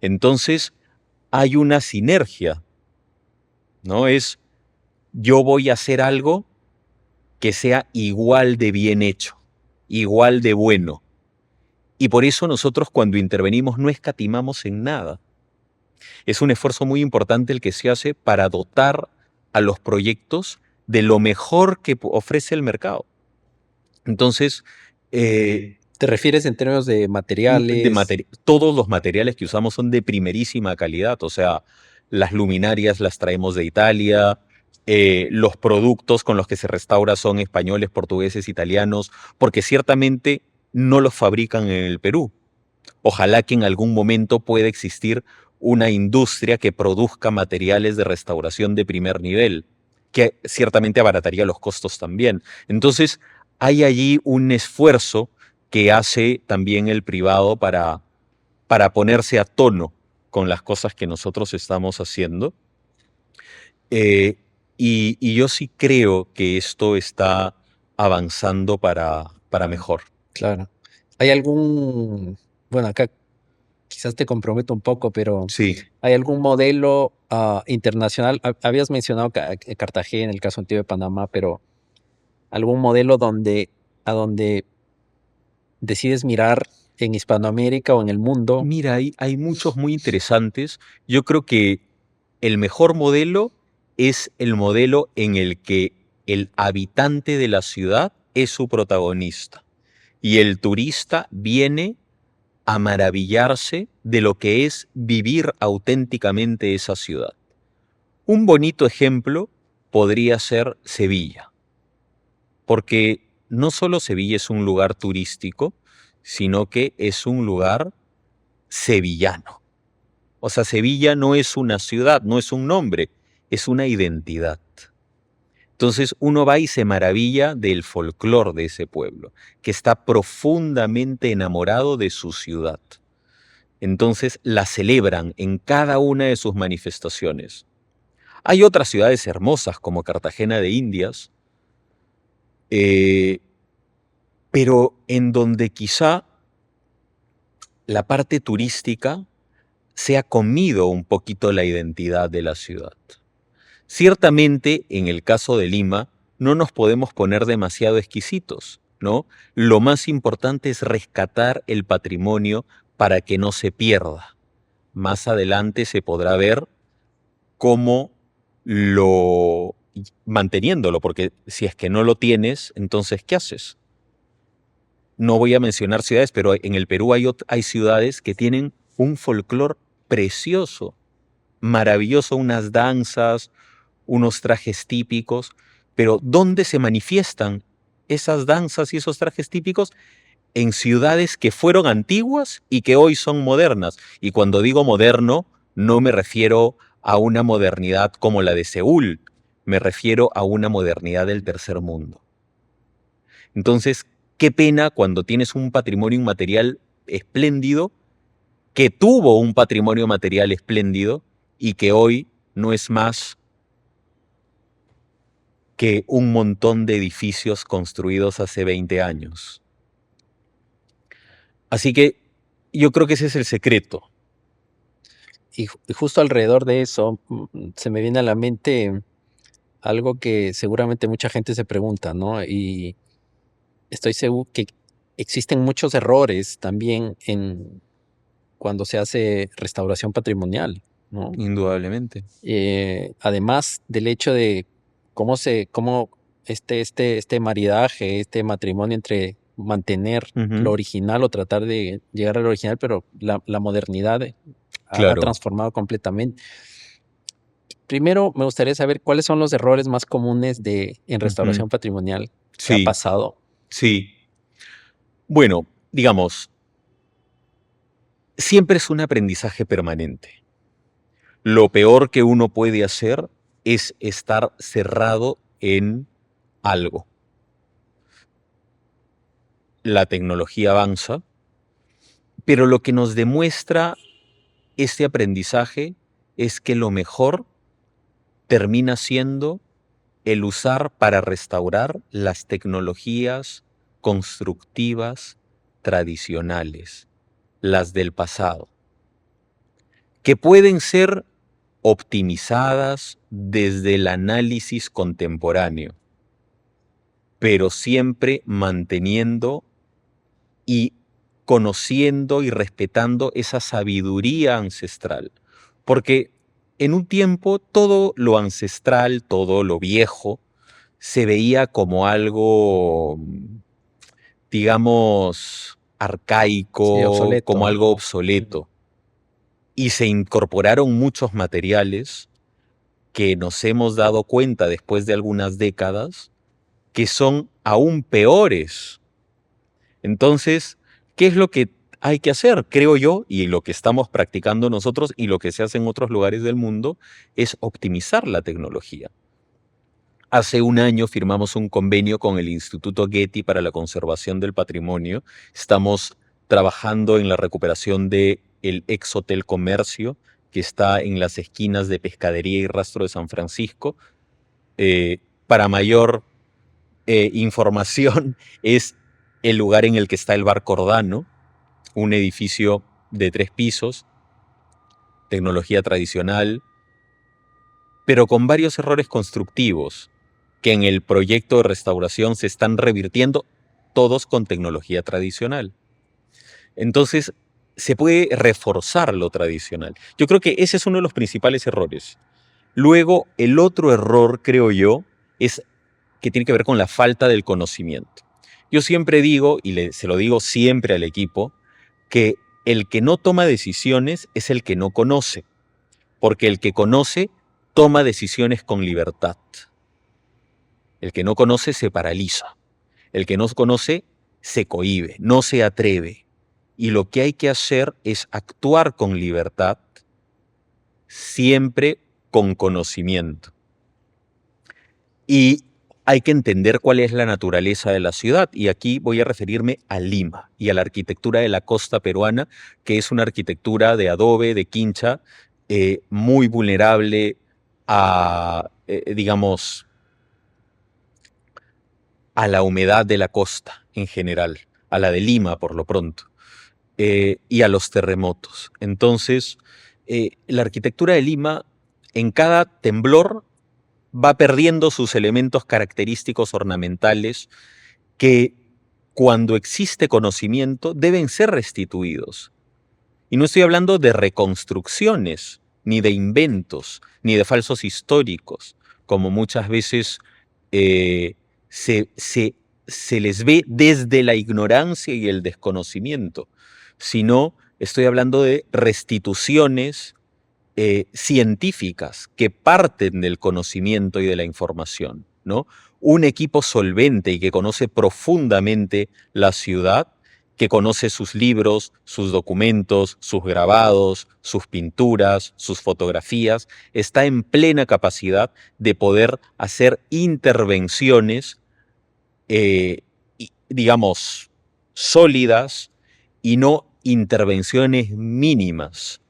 Entonces, hay una sinergia, ¿no? Es yo voy a hacer algo que sea igual de bien hecho, igual de bueno. Y por eso nosotros cuando intervenimos no escatimamos en nada. Es un esfuerzo muy importante el que se hace para dotar a los proyectos de lo mejor que ofrece el mercado. Entonces, ¿Te refieres en términos de materiales? todos los materiales que usamos son de primerísima calidad, o sea, las luminarias las traemos de Italia, los productos con los que se restaura son españoles, portugueses, italianos, porque ciertamente no los fabrican en el Perú. Ojalá que en algún momento pueda existir una industria que produzca materiales de restauración de primer nivel, que ciertamente abarataría los costos también. Entonces, hay allí un esfuerzo que hace también el privado para ponerse a tono con las cosas que nosotros estamos haciendo. Eh, y yo sí creo que esto está avanzando para mejor. Claro. ¿Hay algún, bueno, acá quizás te comprometo un poco, pero Sí. ¿hay algún modelo internacional? Habías mencionado Cartagena, el caso antiguo de Panamá, pero algún modelo a donde decides mirar en Hispanoamérica o en el mundo? Mira, hay muchos muy interesantes. Yo creo que el mejor modelo es el modelo en el que el habitante de la ciudad es su protagonista y el turista viene a maravillarse de lo que es vivir auténticamente esa ciudad. Un bonito ejemplo podría ser Sevilla, porque no solo Sevilla es un lugar turístico, sino que es un lugar sevillano. O sea, Sevilla no es una ciudad, no es un nombre, es una identidad. Entonces uno va y se maravilla del folclore de ese pueblo, que está profundamente enamorado de su ciudad. Entonces la celebran en cada una de sus manifestaciones. Hay otras ciudades hermosas como Cartagena de Indias, eh, pero en donde quizá la parte turística se ha comido un poquito la identidad de la ciudad. Ciertamente, en el caso de Lima, no nos podemos poner demasiado exquisitos, ¿no? Lo más importante es rescatar el patrimonio para que no se pierda. Más adelante se podrá ver cómo lo manteniéndolo, porque si es que no lo tienes, entonces ¿qué haces? No voy a mencionar ciudades, pero en el Perú hay ciudades que tienen un folclore precioso, maravilloso, unas danzas, unos trajes típicos, pero ¿dónde se manifiestan esas danzas y esos trajes típicos? En ciudades que fueron antiguas y que hoy son modernas. Y cuando digo moderno, no me refiero a una modernidad como la de Seúl, me refiero a una modernidad del tercer mundo. Entonces, qué pena cuando tienes un patrimonio inmaterial espléndido, que tuvo un patrimonio material espléndido y que hoy no es más que un montón de edificios construidos hace 20 años. Así que yo creo que ese es el secreto. Y justo alrededor de eso se me viene a la mente algo que seguramente mucha gente se pregunta, ¿no? Y estoy seguro que existen muchos errores también cuando se hace restauración patrimonial, ¿no? Indudablemente. Además del hecho de cómo este maridaje, este matrimonio entre mantener lo Ujú. original o tratar de llegar al original, pero la modernidad ha Claro. transformado completamente. Primero, me gustaría saber cuáles son los errores más comunes en Ujú. restauración patrimonial que ha Sí, pasado. sí. Bueno, digamos, siempre es un aprendizaje permanente. Lo peor que uno puede hacer es estar cerrado en algo. La tecnología avanza, pero lo que nos demuestra este aprendizaje es que lo mejor termina siendo el usar para restaurar las tecnologías constructivas tradicionales, las del pasado, que pueden ser optimizadas desde el análisis contemporáneo, pero siempre manteniendo y conociendo y respetando esa sabiduría ancestral. Porque en un tiempo todo lo ancestral, todo lo viejo, se veía como algo, digamos, Sí, arcaico, como obsoleto. algo obsoleto. Y se incorporaron muchos materiales que nos hemos dado cuenta después de algunas décadas que son aún peores. Entonces, ¿qué es lo que hay que hacer? Creo yo, y lo que estamos practicando nosotros y lo que se hace en otros lugares del mundo, es optimizar la tecnología. Hace un año firmamos un convenio con el Instituto Getty para la conservación del patrimonio. Estamos trabajando en la recuperación del ex Hotel Comercio, que está en las esquinas de Pescadería y Rastro de San Francisco. Para mayor información, es el lugar en el que está el Bar Cordano, un edificio de 3 pisos, tecnología tradicional, pero con varios errores constructivos que en el proyecto de restauración se están revirtiendo, todos con tecnología tradicional. Entonces, se puede reforzar lo tradicional. Yo creo que ese es uno de los principales errores. Luego, el otro error, creo yo, es que tiene que ver con la falta del conocimiento. Yo siempre digo, y se lo digo siempre al equipo, que el que no toma decisiones es el que no conoce, porque el que conoce toma decisiones con libertad. El que no conoce se paraliza. El que no conoce se cohíbe, no se atreve. Y lo que hay que hacer es actuar con libertad, siempre con conocimiento. Y hay que entender cuál es la naturaleza de la ciudad. Y aquí voy a referirme a Lima y a la arquitectura de la costa peruana, que es una arquitectura de adobe, de quincha, muy vulnerable a, digamos, a la humedad de la costa en general, a la de Lima por lo pronto, y a los terremotos. Entonces, la arquitectura de Lima, en cada temblor, va perdiendo sus elementos característicos ornamentales que cuando existe conocimiento deben ser restituidos. Y no estoy hablando de reconstrucciones, ni de inventos, ni de falsos históricos, como muchas veces eh, se, se, se les ve desde la ignorancia y el desconocimiento, sino estoy hablando de restituciones científicas que parten del conocimiento y de la información, ¿no? Un equipo solvente y que conoce profundamente la ciudad, que conoce sus libros, sus documentos, sus grabados, sus pinturas, sus fotografías, está en plena capacidad de poder hacer intervenciones, digamos, sólidas y no intervenciones mínimas.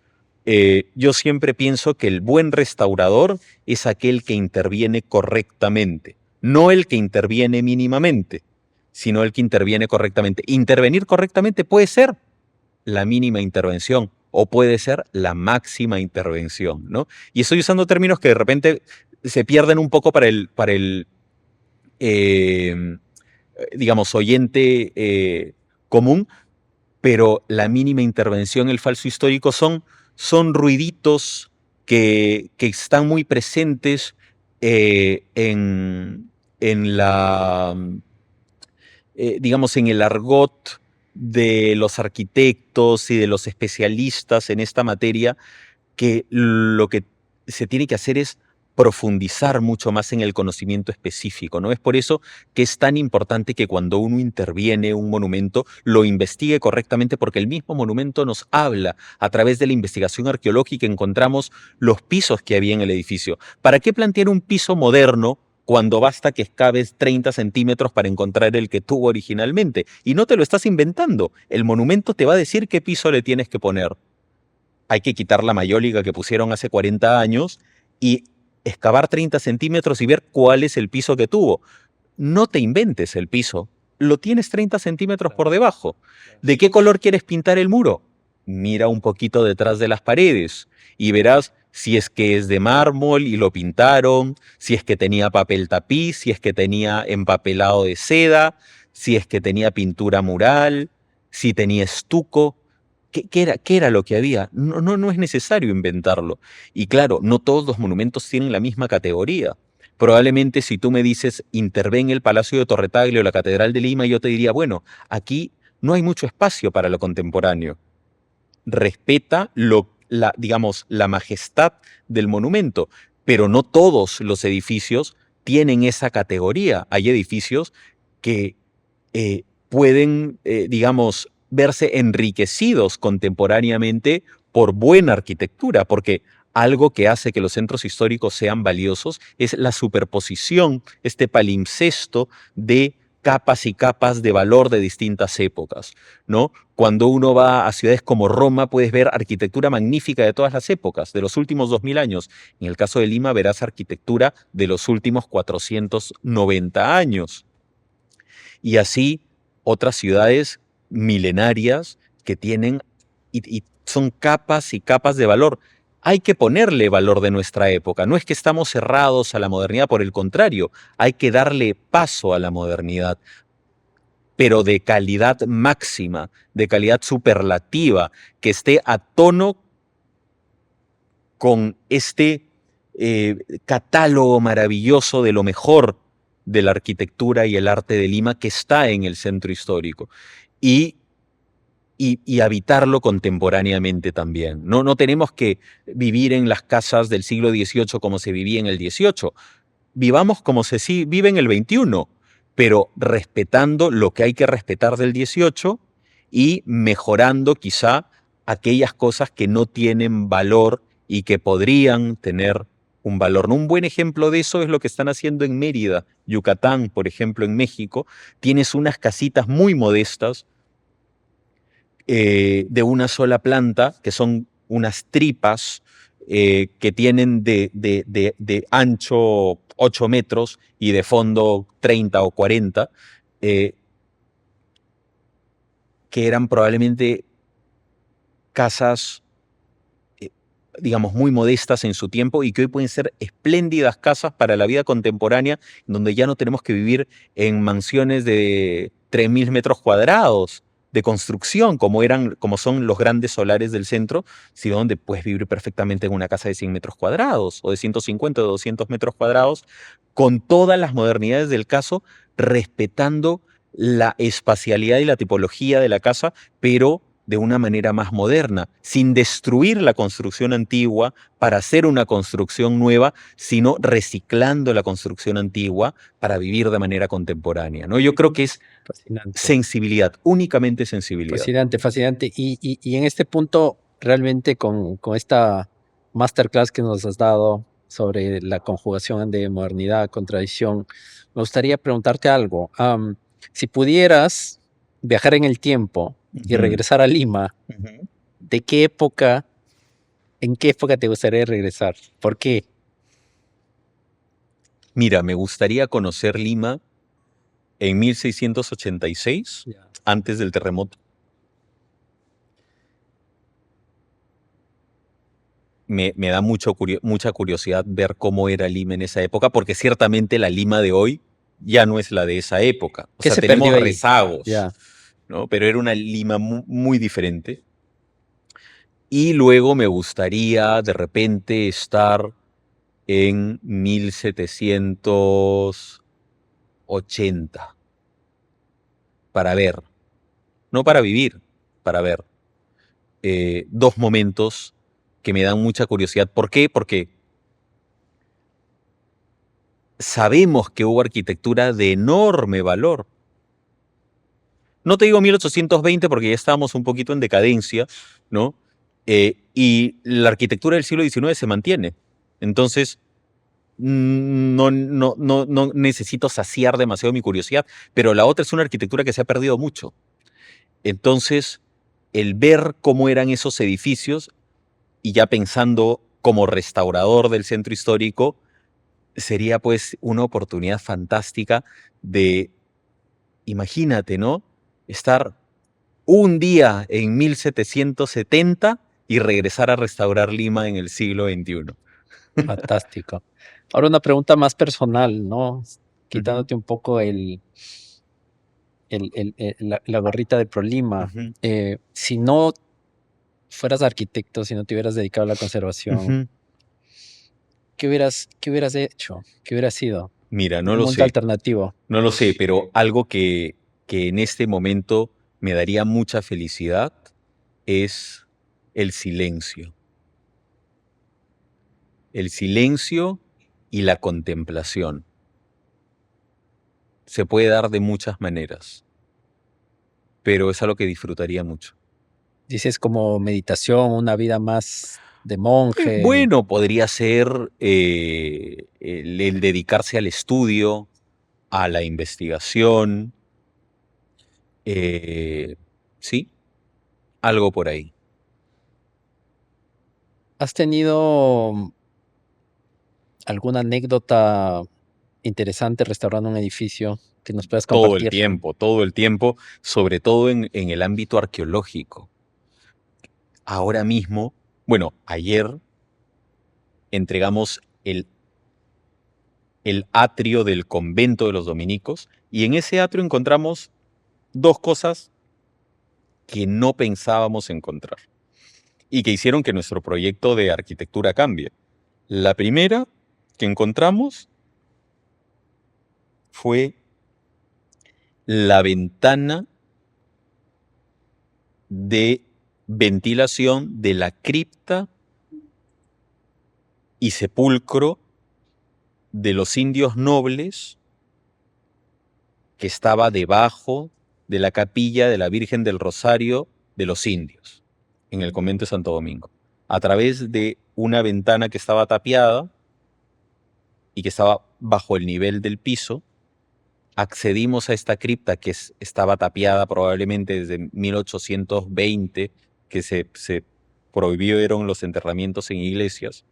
Yo siempre pienso que el buen restaurador es aquel que interviene correctamente, no el que interviene mínimamente, sino el que interviene correctamente. Intervenir correctamente puede ser la mínima intervención o puede ser la máxima intervención, ¿no? Y estoy usando términos que de repente se pierden un poco para el digamos, oyente común, pero la mínima intervención, el falso histórico, son ruiditos que están muy presentes en la, digamos, en el argot de los arquitectos y de los especialistas en esta materia, que lo que se tiene que hacer es profundizar mucho más en el conocimiento específico, ¿no? Es por eso que es tan importante que cuando uno interviene un monumento lo investigue correctamente, porque el mismo monumento nos habla. A través de la investigación arqueológica encontramos los pisos que había en el edificio. ¿Para qué plantear un piso moderno cuando basta que excaves 30 centímetros para encontrar el que tuvo originalmente? Y no te lo estás inventando. El monumento te va a decir qué piso le tienes que poner. Hay que quitar la mayólica que pusieron hace 40 años y excavar 30 centímetros y ver cuál es el piso que tuvo. No te inventes el piso, lo tienes 30 centímetros por debajo. ¿De qué color quieres pintar el muro? Mira un poquito detrás de las paredes y verás si es que es de mármol y lo pintaron, si es que tenía papel tapiz, si es que tenía empapelado de seda, si es que tenía pintura mural, si tenía estuco. ¿Qué era lo que había? No es necesario inventarlo. Y claro, no todos los monumentos tienen la misma categoría. Probablemente si tú me dices, interven el Palacio de Torretaglio o la Catedral de Lima, yo te diría, bueno, aquí no hay mucho espacio para lo contemporáneo. Respeta digamos, la majestad del monumento, pero no todos los edificios tienen esa categoría. Hay edificios que pueden, digamos, verse enriquecidos contemporáneamente por buena arquitectura, porque algo que hace que los centros históricos sean valiosos es la superposición, este palimpsesto de capas y capas de valor de distintas épocas, ¿no? Cuando uno va a ciudades como Roma, puedes ver arquitectura magnífica de todas las épocas, de los últimos 2000 años. En el caso de Lima verás arquitectura de los últimos 490 años. Y así otras ciudades milenarias que tienen y son capas y capas de valor. Hay que ponerle valor de nuestra época. No es que estamos cerrados a la modernidad, por el contrario, hay que darle paso a la modernidad, pero de calidad máxima, de calidad superlativa, que esté a tono con este catálogo maravilloso de lo mejor de la arquitectura y el arte de Lima que está en el centro histórico. Y habitarlo contemporáneamente también. No tenemos que vivir en las casas del siglo XVIII como se vivía en el XVIII. Vivamos como se vive en el XXI, pero respetando lo que hay que respetar del XVIII y mejorando quizá aquellas cosas que no tienen valor y que podrían tener un valor. Un buen ejemplo de eso es lo que están haciendo en Mérida, Yucatán, por ejemplo, en México. Tienes unas casitas muy modestas, de una sola planta, que son unas tripas que tienen de ancho 8 metros y de fondo 30 o 40, que eran probablemente casas, digamos, muy modestas en su tiempo y que hoy pueden ser espléndidas casas para la vida contemporánea, donde ya no tenemos que vivir en mansiones de 3.000 metros cuadrados de construcción, como son los grandes solares del centro, sino donde puedes vivir perfectamente en una casa de 100 metros cuadrados o de 150 o 200 metros cuadrados, con todas las modernidades del caso, respetando la espacialidad y la tipología de la casa, pero de una manera más moderna, sin destruir la construcción antigua para hacer una construcción nueva, sino reciclando la construcción antigua para vivir de manera contemporánea, ¿no? Yo creo que es Fascinante. sensibilidad, únicamente sensibilidad. Fascinante, fascinante. Y en este punto, realmente con esta masterclass que nos has dado sobre la conjugación de modernidad con tradición, me gustaría preguntarte algo. Si pudieras viajar en el tiempo y regresar a Lima, ¿en qué época te gustaría regresar? ¿Por qué? Mira, me gustaría conocer Lima en 1686, antes del terremoto. Me da mucha curiosidad ver cómo era Lima en esa época, porque ciertamente la Lima de hoy ya no es la de esa época. O ¿Qué sea, se tenemos perdió ahí? rezagos, Ya. ¿no? Pero era una Lima muy diferente. Y luego me gustaría de repente estar en 1780 para ver, no para vivir, para ver dos momentos que me dan mucha curiosidad. ¿Por qué? Porque sabemos que hubo arquitectura de enorme valor. No te digo 1820 porque ya estábamos un poquito en decadencia, ¿no? Y la arquitectura del siglo XIX se mantiene. Entonces, no necesito saciar demasiado mi curiosidad, pero la otra es una arquitectura que se ha perdido mucho. Entonces, el ver cómo eran esos edificios, y ya pensando como restaurador del centro histórico, sería pues una oportunidad fantástica de, imagínate, ¿no? Estar un día en 1770 y regresar a restaurar Lima en el siglo XXI. Fantástico. Ahora una pregunta más personal, ¿no? Quitándote Ujú, un poco la gorrita de Prolima. ujú, Si no fueras arquitecto, si no te hubieras dedicado a la conservación, ujú. qué hubieras hecho? ¿Qué hubiera sido? Mira, no Un lo mundo sé, alternativo. no lo sé, pero algo que en este momento me daría mucha felicidad es el silencio. El silencio y la contemplación. Se puede dar de muchas maneras, pero es algo que disfrutaría mucho. Dices como meditación, una vida más de monje. Bueno, podría ser el dedicarse al estudio, a la investigación, eh, sí, algo por ahí. ¿Has tenido alguna anécdota interesante restaurando un edificio que nos puedas compartir? Todo el tiempo, sobre todo en el ámbito arqueológico. Ahora mismo, bueno, ayer entregamos el atrio del convento de los dominicos y en ese atrio encontramos dos cosas que no pensábamos encontrar y que hicieron que nuestro proyecto de arquitectura cambie. La primera que encontramos fue la ventana de ventilación de la cripta y sepulcro de los indios nobles que estaba debajo de la capilla de la Virgen del Rosario de los Indios, en el convento de Santo Domingo. A través de una ventana que estaba tapiada y que estaba bajo el nivel del piso, accedimos a esta cripta que estaba tapiada probablemente desde 1820, que se prohibieron los enterramientos en iglesias.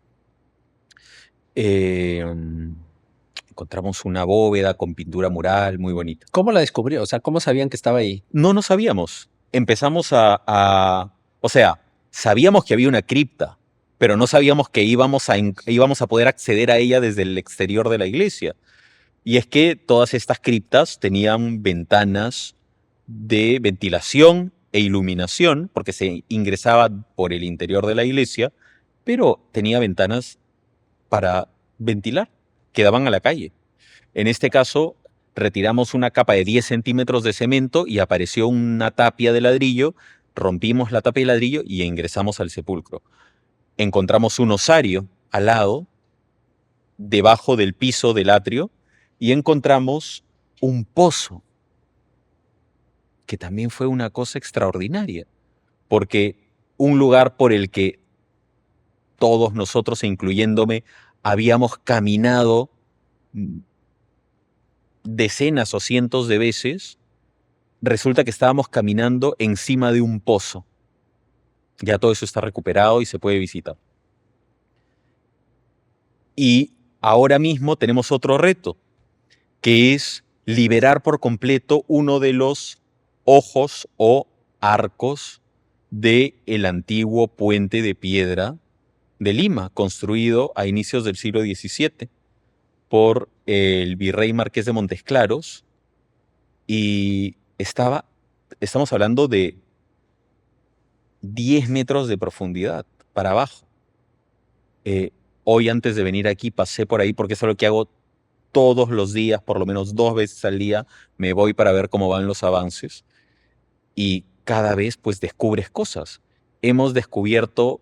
Encontramos una bóveda con pintura mural muy bonita. ¿Cómo la descubrió? O sea, ¿cómo sabían que estaba ahí? No nos sabíamos. Empezamos o sea, sabíamos que había una cripta, pero no sabíamos que íbamos a poder acceder a ella desde el exterior de la iglesia. Y es que todas estas criptas tenían ventanas de ventilación e iluminación, porque se ingresaba por el interior de la iglesia, pero tenía ventanas para ventilar, que daban a la calle. En este caso, retiramos una capa de 10 centímetros de cemento y apareció una tapia de ladrillo, rompimos la tapia de ladrillo y ingresamos al sepulcro. Encontramos un osario al lado, debajo del piso del atrio, y encontramos un pozo, que también fue una cosa extraordinaria, porque un lugar por el que todos nosotros, incluyéndome, habíamos caminado decenas o cientos de veces, resulta que estábamos caminando encima de un pozo. Ya todo eso está recuperado y se puede visitar. Y ahora mismo tenemos otro reto, que es liberar por completo uno de los ojos o arcos del antiguo puente de piedra de Lima, construido a inicios del siglo XVII por el virrey Marqués de Montesclaros, y estamos hablando de 10 metros de profundidad para abajo. Hoy, antes de venir aquí, pasé por ahí porque eso es lo que hago todos los días, por lo menos 2 veces al día, me voy para ver cómo van los avances, y cada vez pues descubres cosas. Hemos descubierto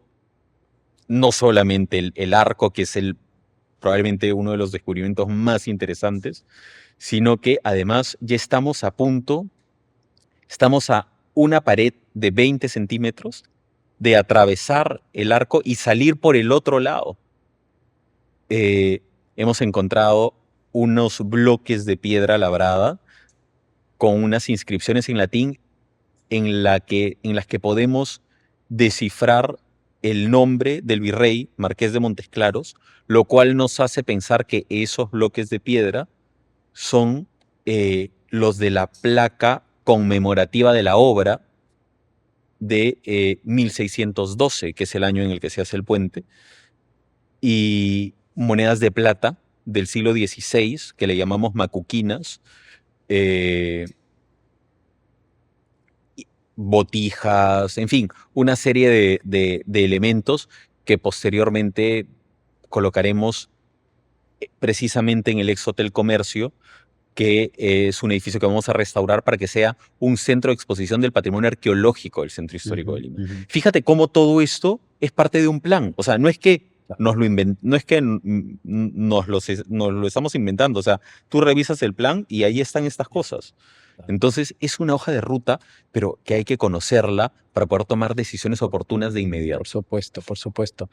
no solamente el arco, que es probablemente uno de los descubrimientos más interesantes, sino que además ya estamos a una pared de 20 centímetros de atravesar el arco y salir por el otro lado. Hemos encontrado unos bloques de piedra labrada con unas inscripciones en latín en las que podemos descifrar el nombre del virrey Marqués de Montesclaros, lo cual nos hace pensar que esos bloques de piedra son los de la placa conmemorativa de la obra de 1612, que es el año en el que se hace el puente, y monedas de plata del siglo XVI, que le llamamos macuquinas, botijas, en fin, una serie de elementos que posteriormente colocaremos precisamente en el ex Hotel Comercio, que es un edificio que vamos a restaurar para que sea un centro de exposición del patrimonio arqueológico del Centro Histórico de Lima. Fíjate cómo todo esto es parte de un plan. O sea, no es que nos lo estamos inventando. O sea, tú revisas el plan y ahí están estas cosas. Entonces, es una hoja de ruta, pero que hay que conocerla para poder tomar decisiones oportunas de inmediato. Por supuesto, por supuesto.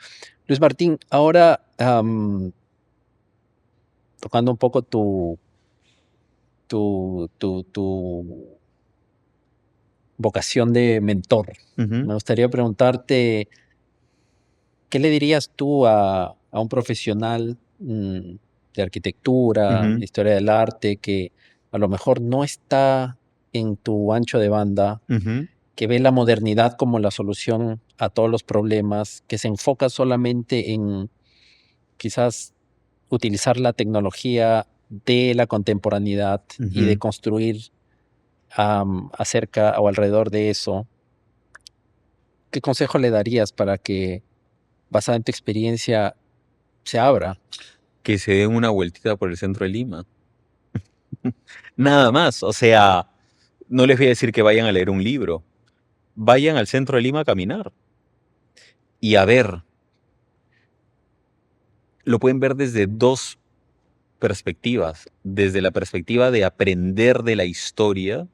Luis Martín, ahora tocando un poco tu vocación de mentor, me gustaría preguntarte, ¿qué le dirías tú a un profesional de arquitectura, de historia del arte, que a lo mejor no está en tu ancho de banda, que ve la modernidad como la solución a todos los problemas, que se enfoca solamente en quizás utilizar la tecnología de la contemporaneidad y de construir acerca o alrededor de eso? ¿Qué consejo le darías para que, basado en tu experiencia, se abra? Que se den una vueltita por el centro de Lima. Nada más. O sea, no les voy a decir que vayan a leer un libro. Vayan al centro de Lima a caminar y a ver. Lo pueden ver desde 2 perspectivas. Desde la perspectiva de aprender de la historia,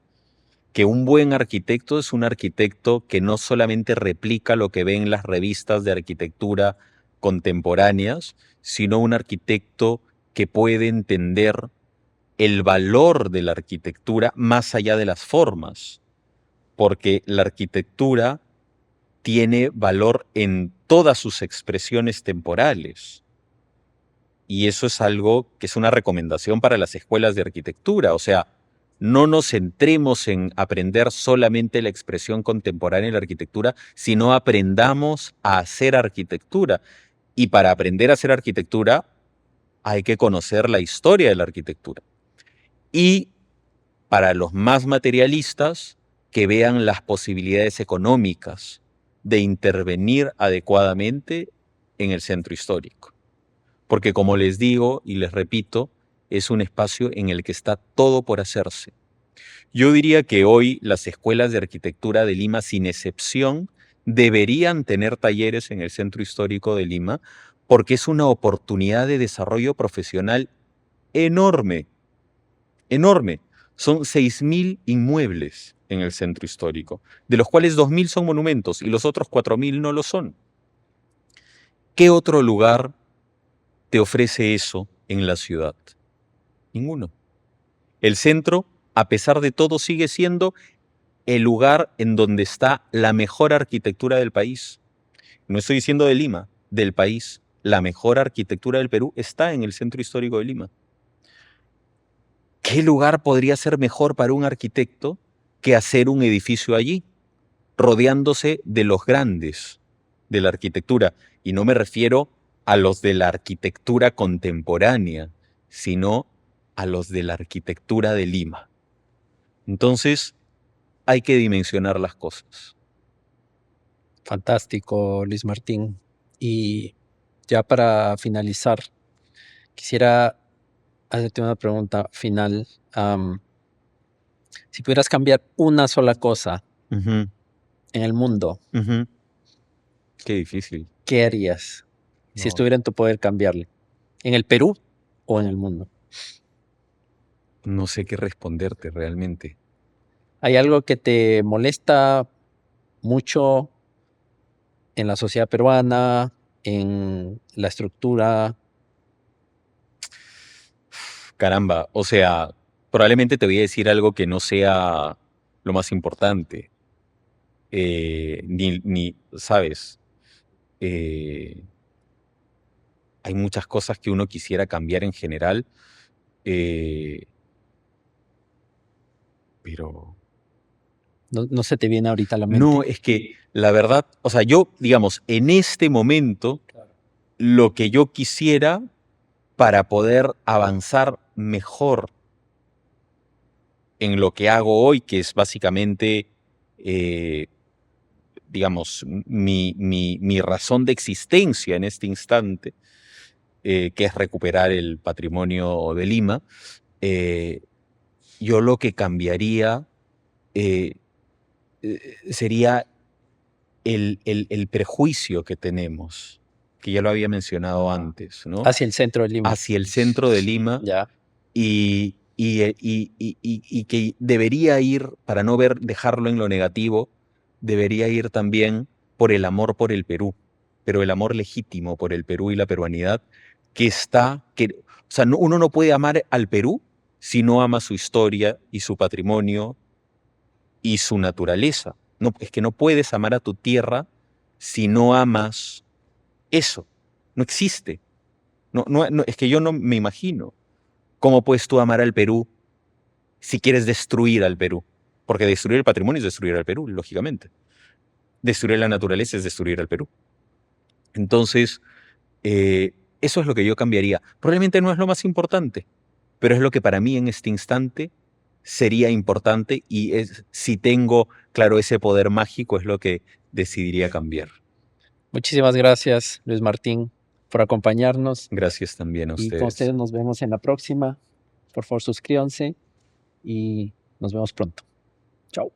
que un buen arquitecto es un arquitecto que no solamente replica lo que ve en las revistas de arquitectura contemporáneas, sino un arquitecto que puede entender el valor de la arquitectura más allá de las formas, porque la arquitectura tiene valor en todas sus expresiones temporales. Y eso es algo que es una recomendación para las escuelas de arquitectura. O sea, no nos centremos en aprender solamente la expresión contemporánea de la arquitectura, sino aprendamos a hacer arquitectura. Y para aprender a hacer arquitectura hay que conocer la historia de la arquitectura. Y para los más materialistas, que vean las posibilidades económicas de intervenir adecuadamente en el centro histórico. Porque, como les digo y les repito, es un espacio en el que está todo por hacerse. Yo diría que hoy las escuelas de arquitectura de Lima, sin excepción, deberían tener talleres en el centro histórico de Lima, porque es una oportunidad de desarrollo profesional enorme, enorme. Son 6.000 inmuebles en el centro histórico, de los cuales 2.000 son monumentos y los otros 4.000 no lo son. ¿Qué otro lugar te ofrece eso en la ciudad? Ninguno. El centro, a pesar de todo, sigue siendo el lugar en donde está la mejor arquitectura del país. No estoy diciendo de Lima, del país. La mejor arquitectura del Perú está en el centro histórico de Lima. ¿Qué lugar podría ser mejor para un arquitecto que hacer un edificio allí, rodeándose de los grandes de la arquitectura? Y no me refiero a los de la arquitectura contemporánea, sino a los de la arquitectura de Lima. Entonces, hay que dimensionar las cosas. Fantástico, Luis Martín. Y ya para finalizar, quisiera hacerte una pregunta final. Si pudieras cambiar una sola cosa Ujú, en el mundo, ujú. Qué difícil. ¿qué harías si No, estuviera en tu poder cambiarle? ¿En el Perú o en el mundo? no sé qué responderte realmente. ¿Hay algo que te molesta mucho en la sociedad peruana, en la estructura? Caramba, o sea, probablemente te voy a decir algo que no sea lo más importante. ¿Sabes? Eh, hay muchas cosas que uno quisiera cambiar en general, eh, pero No se te viene ahorita a la no, mente. es que la verdad, o sea, yo, digamos, en este momento, lo que yo quisiera para poder avanzar mejor en lo que hago hoy, que es básicamente, eh, digamos, mi razón de existencia en este instante, que es recuperar el patrimonio de Lima, eh, yo lo que cambiaría eh, sería el prejuicio que tenemos, que ya lo había mencionado antes, ¿no? Hacia el centro de Lima. Hacia el centro de Lima Ya. y que debería ir, para no dejarlo en lo negativo, debería ir también por el amor por el Perú, pero el amor legítimo por el Perú y la peruanidad, o sea, uno no puede amar al Perú si no ama su historia y su patrimonio y su naturaleza. No, es que no puedes amar a tu tierra si no amas eso. No existe. Es que yo no me imagino. ¿Cómo puedes tú amar al Perú si quieres destruir al Perú? Porque destruir el patrimonio es destruir al Perú, lógicamente. Destruir la naturaleza es destruir al Perú. Entonces, eso es lo que yo cambiaría. Probablemente no es lo más importante, pero es lo que para mí en este instante sería importante y si tengo, claro, ese poder mágico es lo que decidiría cambiar. Muchísimas gracias, Luis Martín, por acompañarnos. Gracias también a Y con ustedes. ustedes nos vemos en la próxima. Por favor, suscríbanse y nos vemos pronto. Chao.